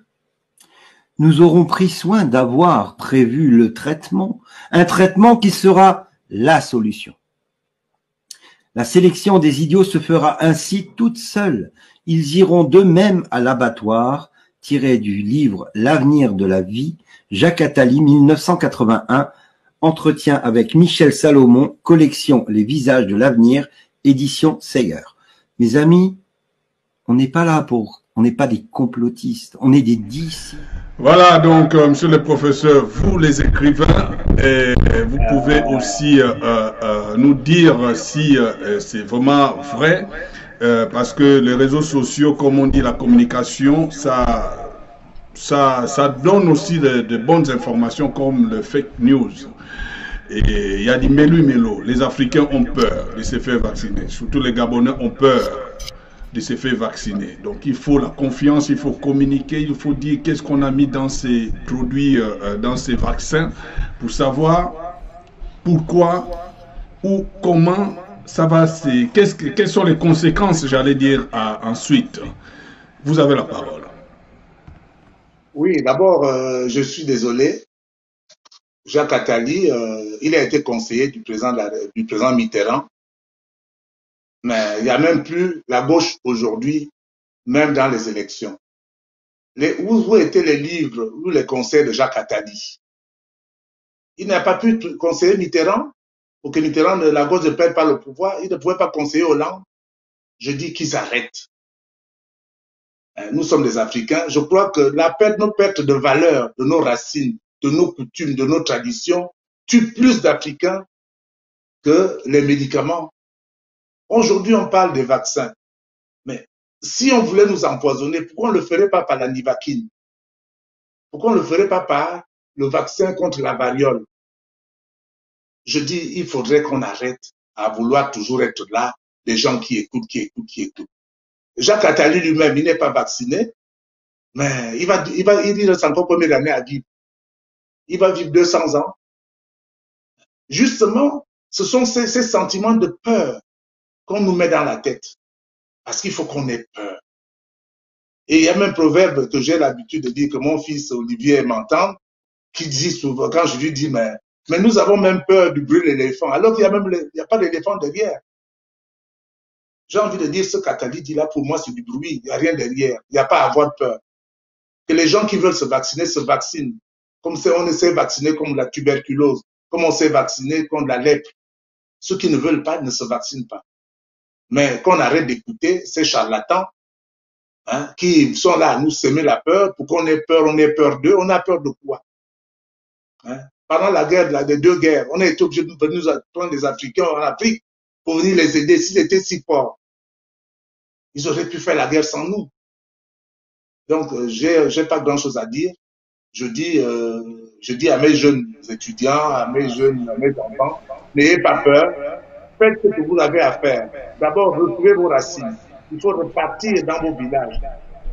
Nous aurons pris soin d'avoir prévu le traitement, un traitement qui sera la solution. La sélection des idiots se fera ainsi toute seule. Ils iront d'eux-mêmes à l'abattoir, tiré du livre L'avenir de la vie, Jacques Attali, 1981, entretien avec Michel Salomon, collection Les visages de l'avenir, édition Seyer. Mes amis, on n'est pas là on n'est pas des complotistes, on est des disciples. Voilà, donc, monsieur le professeur, vous les écrivains, vous pouvez aussi nous dire si c'est vraiment vrai, parce que les réseaux sociaux, comme on dit, la communication, ça donne aussi de bonnes informations comme le fake news. Et il y a des mélo-mélo. Les Africains ont peur de se faire vacciner, surtout les Gabonais ont peur de se faire vacciner. Donc il faut la confiance, il faut communiquer, il faut dire qu'est-ce qu'on a mis dans ces produits, dans ces vaccins, pour savoir pourquoi ou comment ça va, quelles sont les conséquences, j'allais dire, ensuite. Vous avez la parole. Oui, d'abord, je suis désolé. Jacques Attali, il a été conseiller du président Mitterrand. Mais il n'y a même plus la gauche aujourd'hui, même dans les élections. Où étaient les livres ou les conseils de Jacques Attali? Il n'a pas pu conseiller Mitterrand pour que Mitterrand, la gauche ne perde pas le pouvoir. Il ne pouvait pas conseiller Hollande. Je dis qu'ils arrêtent. Nous sommes des Africains. Je crois que nos pertes de valeur, de nos racines, de nos coutumes, de nos traditions, tuent plus d'Africains que les médicaments. Aujourd'hui, on parle des vaccins. Mais si on voulait nous empoisonner, pourquoi on ne le ferait pas par la Nivaquine? Pourquoi on ne le ferait pas par le vaccin contre la variole? Je dis, il faudrait qu'on arrête à vouloir toujours être là, les gens qui écoutent. Jacques Attali lui-même, il n'est pas vacciné, mais il reste encore combien d'années à vivre? Il va vivre 200 ans. Justement, ce sont ces sentiments de peur qu'on nous met dans la tête. Parce qu'il faut qu'on ait peur. Et il y a même un proverbe que j'ai l'habitude de dire, que mon fils Olivier m'entend, qui dit souvent, quand je lui dis, mais nous avons même peur du bruit de l'éléphant, alors qu'il n'y a pas d'éléphant derrière. J'ai envie de dire, ce qu'Attali dit là, pour moi, c'est du bruit, il n'y a rien derrière, il n'y a pas à avoir peur. Que les gens qui veulent se vacciner se vaccinent, comme on s'est vacciné contre la tuberculose, comme on s'est vacciné contre la lèpre. Ceux qui ne veulent pas ne se vaccinent pas. Mais qu'on arrête d'écouter ces charlatans, qui sont là à nous semer la peur, pour qu'on ait peur d'eux. On a peur de quoi? Pendant la guerre, des deux guerres, on a été obligé de venir prendre des Africains en Afrique pour venir les aider. S'ils étaient si forts, ils auraient pu faire la guerre sans nous. Donc, j'ai pas grand chose à dire. Je dis à mes jeunes étudiants, à mes enfants, n'ayez pas peur. Faites ce que vous avez à faire. D'abord, retrouvez vos racines. Il faut repartir dans vos villages.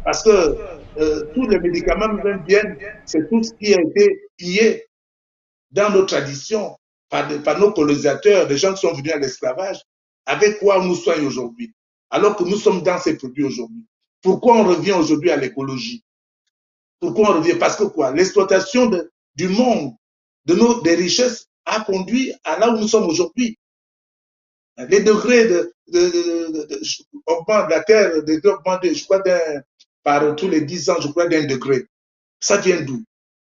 Parce que tous les médicaments nous viennent, c'est tout ce qui a été pillé dans nos traditions par nos colonisateurs, des gens qui sont venus à l'esclavage. Avec quoi on nous soigne aujourd'hui? Alors que nous sommes dans ces produits aujourd'hui. Pourquoi on revient aujourd'hui à l'écologie? Pourquoi on revient? Parce que quoi? L'exploitation du monde, des richesses, a conduit à là où nous sommes aujourd'hui. Les degrés augmentent, la Terre augmente, je crois, par tous les 10 ans, je crois, d'1 degré. Ça vient d'où?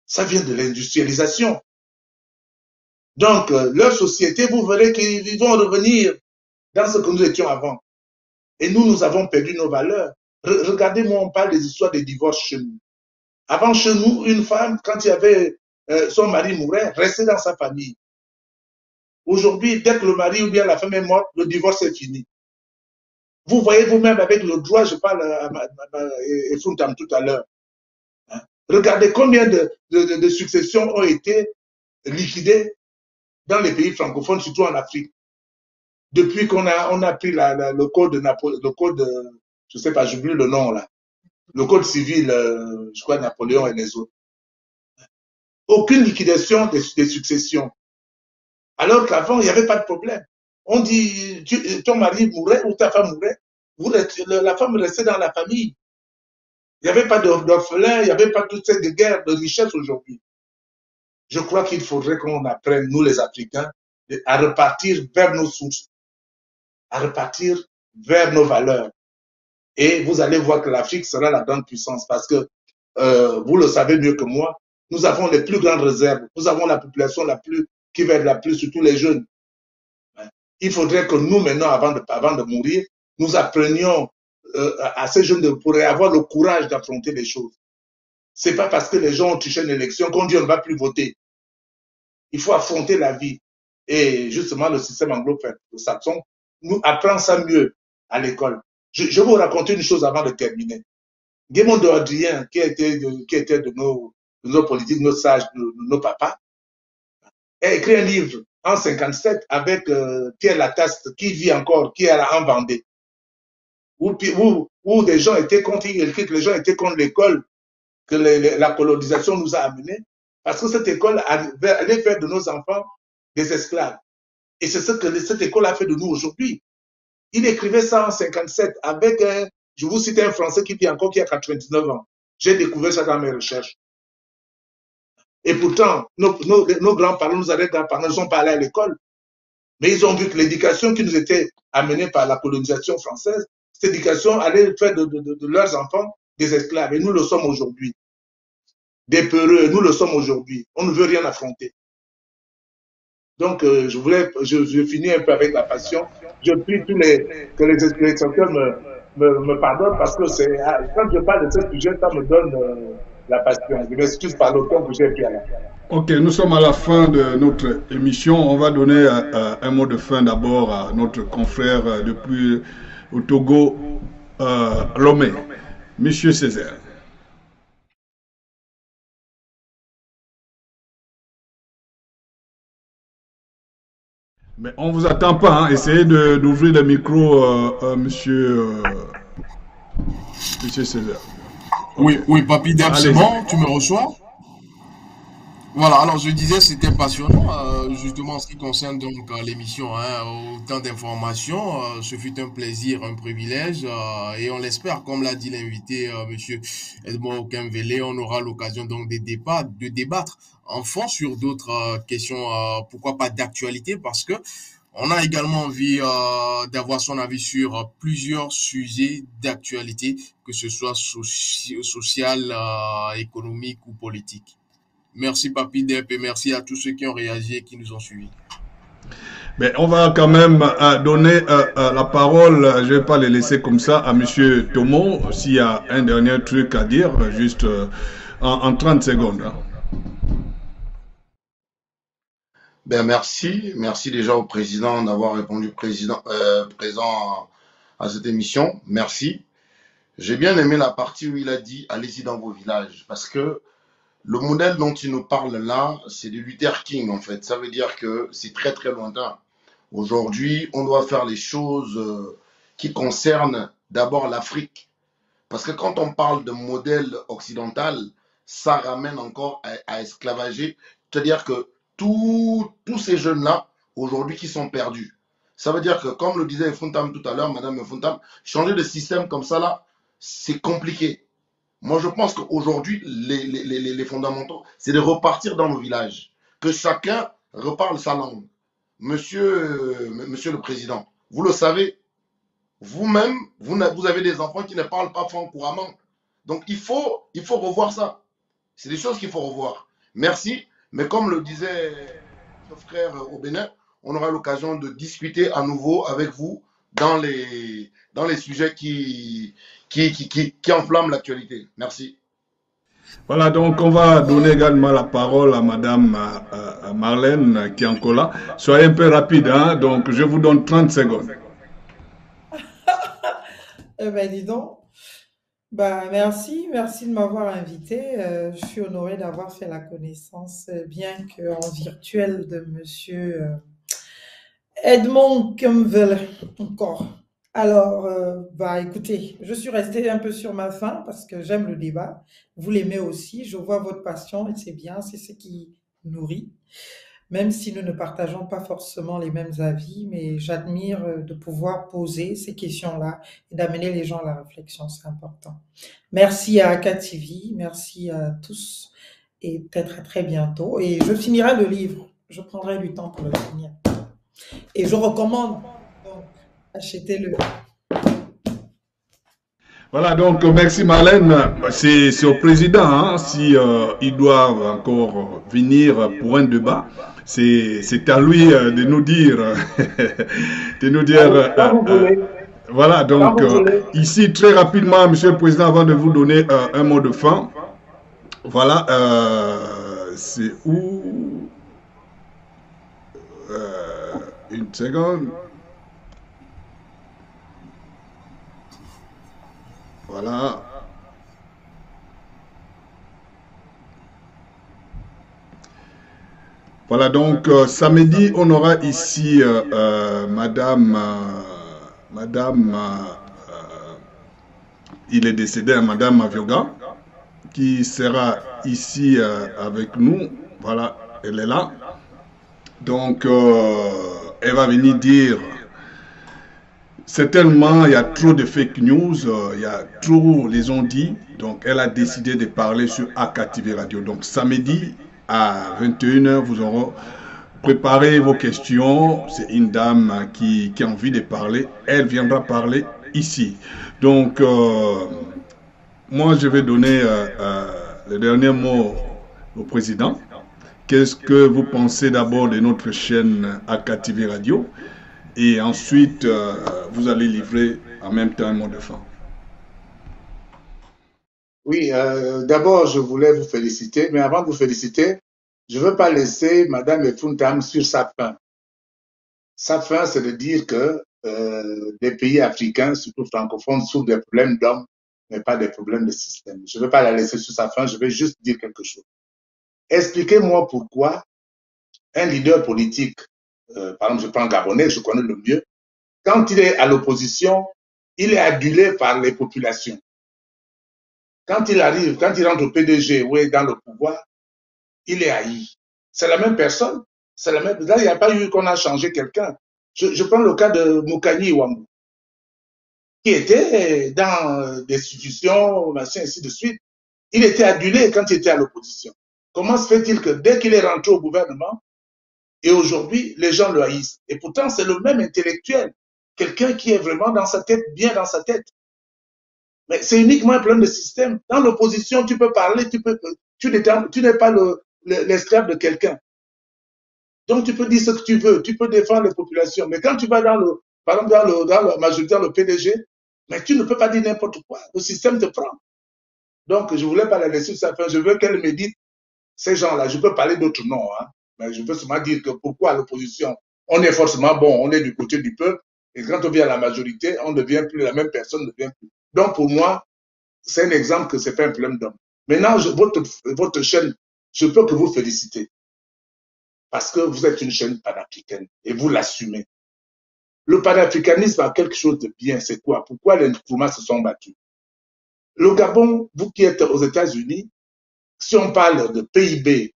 Ça vient de l'industrialisation. Donc, leur société, vous verrez qu'ils vont revenir dans ce que nous étions avant. Et nous avons perdu nos valeurs. Regardez-moi, on parle des histoires de divorce chez nous. Avant, chez nous, une femme, quand il y avait son mari mourait, restait dans sa famille. Aujourd'hui, dès que le mari ou bien la femme est morte, le divorce est fini. Vous voyez vous-même avec le droit, je parle à Funtam tout à l'heure. Hein. Regardez combien de successions ont été liquidées dans les pays francophones, surtout en Afrique. Depuis qu'on a pris le code de Napoléon, le code, je sais pas, j'oublie le nom là, le code civil, je crois Napoléon et les autres. Aucune liquidation des successions. Alors qu'avant, il n'y avait pas de problème. On dit, ton mari mourait ou ta femme mourait, la femme restait dans la famille. Il n'y avait pas d'orphelins, il n'y avait pas toutes ces guerres de richesse aujourd'hui. Je crois qu'il faudrait qu'on apprenne, nous les Africains, à repartir vers nos sources, à repartir vers nos valeurs. Et vous allez voir que l'Afrique sera la grande puissance parce que, vous le savez mieux que moi, nous avons les plus grandes réserves. Nous avons la population qui va être la plus, surtout les jeunes. Il faudrait que nous, maintenant, avant de mourir, nous apprenions à ces jeunes pour avoir le courage d'affronter les choses. C'est pas parce que les gens ont touché une élection qu'on dit on ne va plus voter. Il faut affronter la vie. Et justement, le système anglo-saxon nous apprend ça mieux à l'école. Je vais vous raconter une chose avant de terminer. Guémondo Adrien, qui était de nos politiques, nos sages, de nos papas, a écrit un livre en 57 avec Pierre Lataste, qui vit encore, qui est en Vendée, où des gens étaient contre, il écrit que les gens étaient contre l'école que la colonisation nous a amenés, parce que cette école allait faire de nos enfants des esclaves. Et c'est ce que cette école a fait de nous aujourd'hui. Il écrivait ça en 57 avec, je vous cite un Français qui vit encore, qui a 99 ans. J'ai découvert ça dans mes recherches. Et pourtant, nos grands-parents, nos arrière-grands-parents, ils ont parlé à l'école. Mais ils ont vu que l'éducation qui nous était amenée par la colonisation française, cette éducation allait faire de leurs enfants des esclaves. Et nous le sommes aujourd'hui. Des peureux, nous le sommes aujourd'hui. On ne veut rien affronter. Donc, je finis un peu avec la passion. Je prie que les spectateurs me pardonnent parce que quand je parle de ce sujet, ça me donne la passion. Je m'excuse par le temps que j'ai pris à la fin. Ok, nous sommes à la fin de notre émission. On va donner un mot de fin d'abord à notre confrère depuis au Togo, Lomé, Monsieur Césaire. Mais on ne vous attend pas, hein. Essayez d'ouvrir le micro, monsieur Césaire. Okay. Oui, Papi Deb, c'est bon, tu me reçois? Voilà, alors je disais, c'était passionnant, justement en ce qui concerne donc l'émission, hein, autant d'informations, ce fut un plaisir, un privilège, et on l'espère, comme l'a dit l'invité, monsieur Edmond Okemvele, on aura l'occasion donc de débattre en fond sur d'autres questions, pourquoi pas d'actualité, parce que on a également envie d'avoir son avis sur plusieurs sujets d'actualité, que ce soit social, économique ou politique. Merci Papi Dep et merci à tous ceux qui ont réagi et qui nous ont suivis. Mais on va quand même donner la parole, je ne vais pas les laisser comme ça, à monsieur Tomo, s'il y a un dernier truc à dire, juste en 30 secondes. Hein. Ben merci déjà au président d'avoir répondu présent à cette émission. Merci. J'ai bien aimé la partie où il a dit allez-y dans vos villages parce que le modèle dont il nous parle là, c'est de Luther King en fait. Ça veut dire que c'est très très lointain. Aujourd'hui, on doit faire les choses qui concernent d'abord l'Afrique. Parce que quand on parle de modèle occidental, ça ramène encore à esclavager. C'est-à-dire que tous ces jeunes-là, aujourd'hui, qui sont perdus. Ça veut dire que, comme le disait Funtam tout à l'heure, Madame Funtam, changer de système comme ça là, c'est compliqué. Moi, je pense qu'aujourd'hui, les fondamentaux, c'est de repartir dans nos villages. Que chacun reparle sa langue. Monsieur le Président, vous le savez, vous-même, vous avez des enfants qui ne parlent pas franc couramment. Donc, il faut revoir ça. C'est des choses qu'il faut revoir. Merci. Mais comme le disait notre frère au Bénin, on aura l'occasion de discuter à nouveau avec vous dans les sujets qui enflamment l'actualité. Merci. Voilà, donc on va donner également la parole à Madame Marlène qui est encore là. Soyez un peu rapide, hein, donc je vous donne 30 secondes. Eh ben, dis donc. Bah, merci de m'avoir invité. Je suis honorée d'avoir fait la connaissance, bien qu'en virtuel, de Monsieur Edmond Kemvel encore. Alors, bah, écoutez, je suis restée un peu sur ma faim parce que j'aime le débat. Vous l'aimez aussi. Je vois votre passion et c'est bien, c'est ce qui nourrit. Même si nous ne partageons pas forcément les mêmes avis, mais j'admire de pouvoir poser ces questions-là et d'amener les gens à la réflexion, c'est important. Merci à AKTV, merci à tous et peut-être à très bientôt. Et je finirai le livre, je prendrai du temps pour le finir. Et je recommande, donc, achetez-le. Voilà, donc merci Marlène. C'est au président, hein, si ils doivent encore venir pour un débat. C'est à lui de nous dire, de nous dire. Voilà, donc ici très rapidement, Monsieur le Président, avant de vous donner un mot de fin. Voilà, c'est où une seconde. Voilà. Voilà, donc samedi, on aura ici Madame, il est décédé, Madame Avioga, qui sera ici avec nous. Voilà, elle est là. Donc, elle va venir dire, certainement, il y a trop de fake news, il y a trop, les ont dit. Donc, elle a décidé de parler sur AKTV Radio. Donc, samedi, à 21h, vous aurez préparé vos questions. C'est une dame qui a envie de parler. Elle viendra parler ici. Donc, moi, je vais donner le dernier mot au président. Qu'est-ce que vous pensez d'abord de notre chaîne AKTV Radio? Et ensuite, vous allez livrer en même temps un mot de fin. Oui, d'abord, je voulais vous féliciter, mais avant de vous féliciter, je ne veux pas laisser Madame Efuntam sur sa fin. Sa fin, c'est de dire que les pays africains, surtout francophones, souffrent des problèmes d'hommes, mais pas des problèmes de système. Je ne veux pas la laisser sur sa fin, je vais juste dire quelque chose. Expliquez-moi pourquoi un leader politique, par exemple, je prends Gabonais, je connais le mieux, quand il est à l'opposition, il est adulé par les populations. Quand il arrive, quand il rentre au PDG ou est dans le pouvoir, il est haï. C'est la même personne. C'est la même. Là, il n'y a pas eu qu'on a changé quelqu'un. Je prends le cas de Moukani Ouambou, qui était dans des institutions, machin, ainsi de suite. Il était adulé quand il était à l'opposition. Comment se fait-il que dès qu'il est rentré au gouvernement, et aujourd'hui, les gens le haïssent? Et pourtant, c'est le même intellectuel. Quelqu'un qui est vraiment dans sa tête, bien dans sa tête. Mais c'est uniquement un problème de système. Dans l'opposition, tu peux parler, tu n'es pas l'esclave de quelqu'un. Donc, tu peux dire ce que tu veux, tu peux défendre les populations. Mais quand tu vas par exemple, dans la majorité, dans le PDG, mais tu ne peux pas dire n'importe quoi. Le système te prend. Donc, je ne voulais pas la laisser sur sa fin. Je veux qu'elle médite ces gens-là. Je peux parler d'autres noms, hein, mais je veux seulement dire que pourquoi à l'opposition, on est forcément bon, on est du côté du peuple. Et quand on vient à la majorité, on ne devient plus, la même personne ne devient plus. Donc, pour moi, c'est un exemple que ce n'est pas un problème d'homme. Maintenant, votre chaîne, je peux que vous féliciter. Parce que vous êtes une chaîne panafricaine et vous l'assumez. Le panafricanisme a quelque chose de bien. C'est quoi? Pourquoi les Nkrumah se sont battus? Le Gabon, vous qui êtes aux États-Unis, si on parle de PIB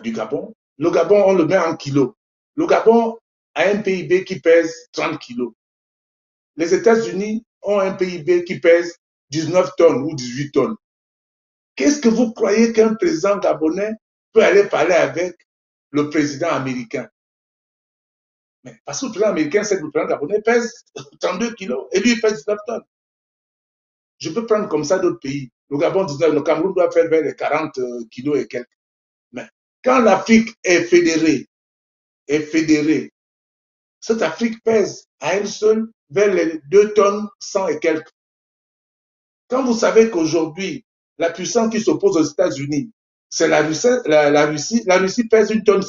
du Gabon, le Gabon, on le met en kilos. Le Gabon a un PIB qui pèse 30 kilos. Les États-Unis ont un PIB qui pèse 19 tonnes ou 18 tonnes. Qu'est-ce que vous croyez qu'un président gabonais peut aller parler avec le président américain? Mais parce que le président américain sait que le président gabonais pèse 32 kilos et lui il pèse 19 tonnes. Je peux prendre comme ça d'autres pays. Le Gabon, le Cameroun doit faire vers les 40 kilos et quelques. Mais quand l'Afrique est fédérée, cette Afrique pèse à elle seule vers les 2 tonnes 100 et quelques. Quand vous savez qu'aujourd'hui, la puissance qui s'oppose aux États-Unis, c'est la Russie. La Russie pèse 1,6 tonne.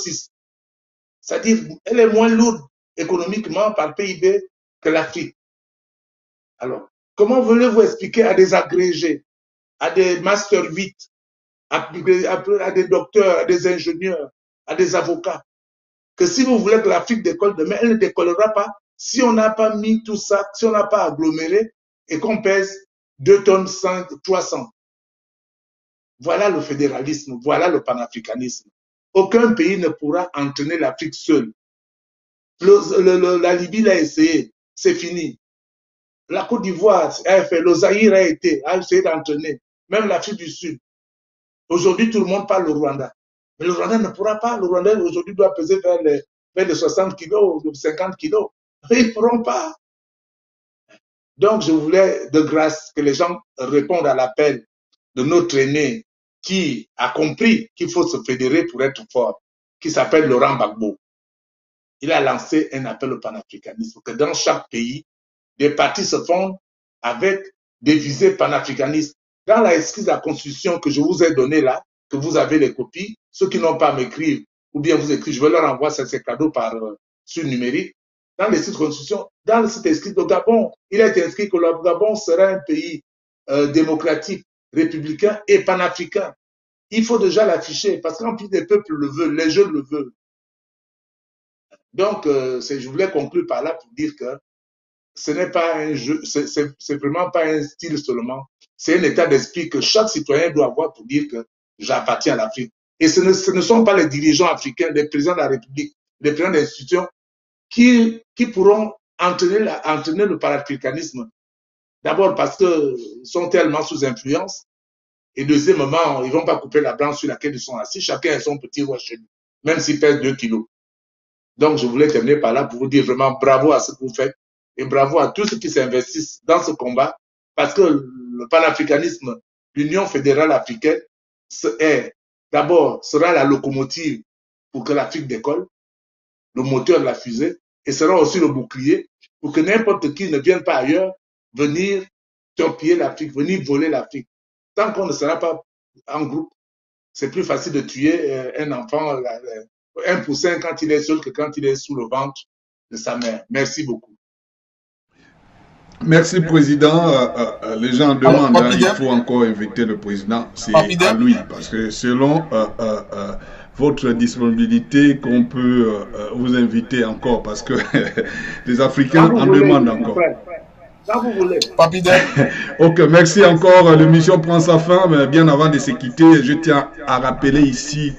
C'est-à-dire, elle est moins lourde économiquement par PIB que l'Afrique. Alors, comment voulez-vous expliquer à des agrégés, à des Master 8, à des docteurs, à des ingénieurs, à des avocats, que si vous voulez que l'Afrique décolle demain, elle ne décollera pas si on n'a pas mis tout ça, si on n'a pas aggloméré et qu'on pèse 2 tonnes 300. Voilà le fédéralisme, voilà le panafricanisme. Aucun pays ne pourra entraîner l'Afrique seule. La Libye l'a essayé, c'est fini. La Côte d'Ivoire a fait, le Zaïre a essayé d'entraîner, même l'Afrique du Sud. Aujourd'hui, tout le monde parle au Rwanda. Mais le Rwanda ne pourra pas. Le Rwanda aujourd'hui doit peser vers les 60 kilos ou 50 kilos. Ils ne pourront pas. Donc, je voulais de grâce que les gens répondent à l'appel de notre aîné qui a compris qu'il faut se fédérer pour être fort, qui s'appelle Laurent Gbagbo. Il a lancé un appel au panafricanisme, que dans chaque pays, des partis se fondent avec des visées panafricanistes. Dans la esquisse de la Constitution que je vous ai donnée là, que vous avez les copies, ceux qui n'ont pas à m'écrire, ou bien vous écrivez, je vais leur envoyer ces cadeaux sur numérique. Dans les sites de Constitution, dans le site inscrit au Gabon, il est inscrit que le Gabon sera un pays démocratique, républicain et panafricain. Il faut déjà l'afficher, parce qu'en plus les peuples le veulent, les jeunes le veulent. Donc, je voulais conclure par là pour dire que ce n'est pas un jeu, c'est vraiment pas un style seulement. C'est un état d'esprit que chaque citoyen doit avoir pour dire que j'appartiens à l'Afrique. Et ce ne sont pas les dirigeants africains, les présidents de la République, les présidents d'institutions qui pourront entraîner le panafricanisme. D'abord parce qu'ils sont tellement sous influence. Et deuxièmement, ils ne vont pas couper la branche sur laquelle ils sont assis. Chacun a son petit roi chez lui, même s'il pèse 2 kilos. Donc, je voulais terminer par là pour vous dire vraiment bravo à ce que vous faites et bravo à tous ceux qui s'investissent dans ce combat parce que le panafricanisme, l'Union fédérale africaine, d'abord sera la locomotive pour que l'Afrique décolle, le moteur de la fusée, et sera aussi le bouclier pour que n'importe qui ne vienne pas ailleurs venir torpiller l'Afrique, venir voler l'Afrique. Tant qu'on ne sera pas en groupe, c'est plus facile de tuer un enfant, un poussin quand il est seul que quand il est sous le ventre de sa mère. Merci beaucoup. Merci, Président. Les gens demandent, alors, il faut encore inviter le Président. C'est à lui, parce que selon votre disponibilité, qu'on peut vous inviter encore, parce que les Africains en demandent encore. Quand vous voulez. Ok, merci encore. L'émission prend sa fin, mais bien avant de se quitter, je tiens à rappeler ici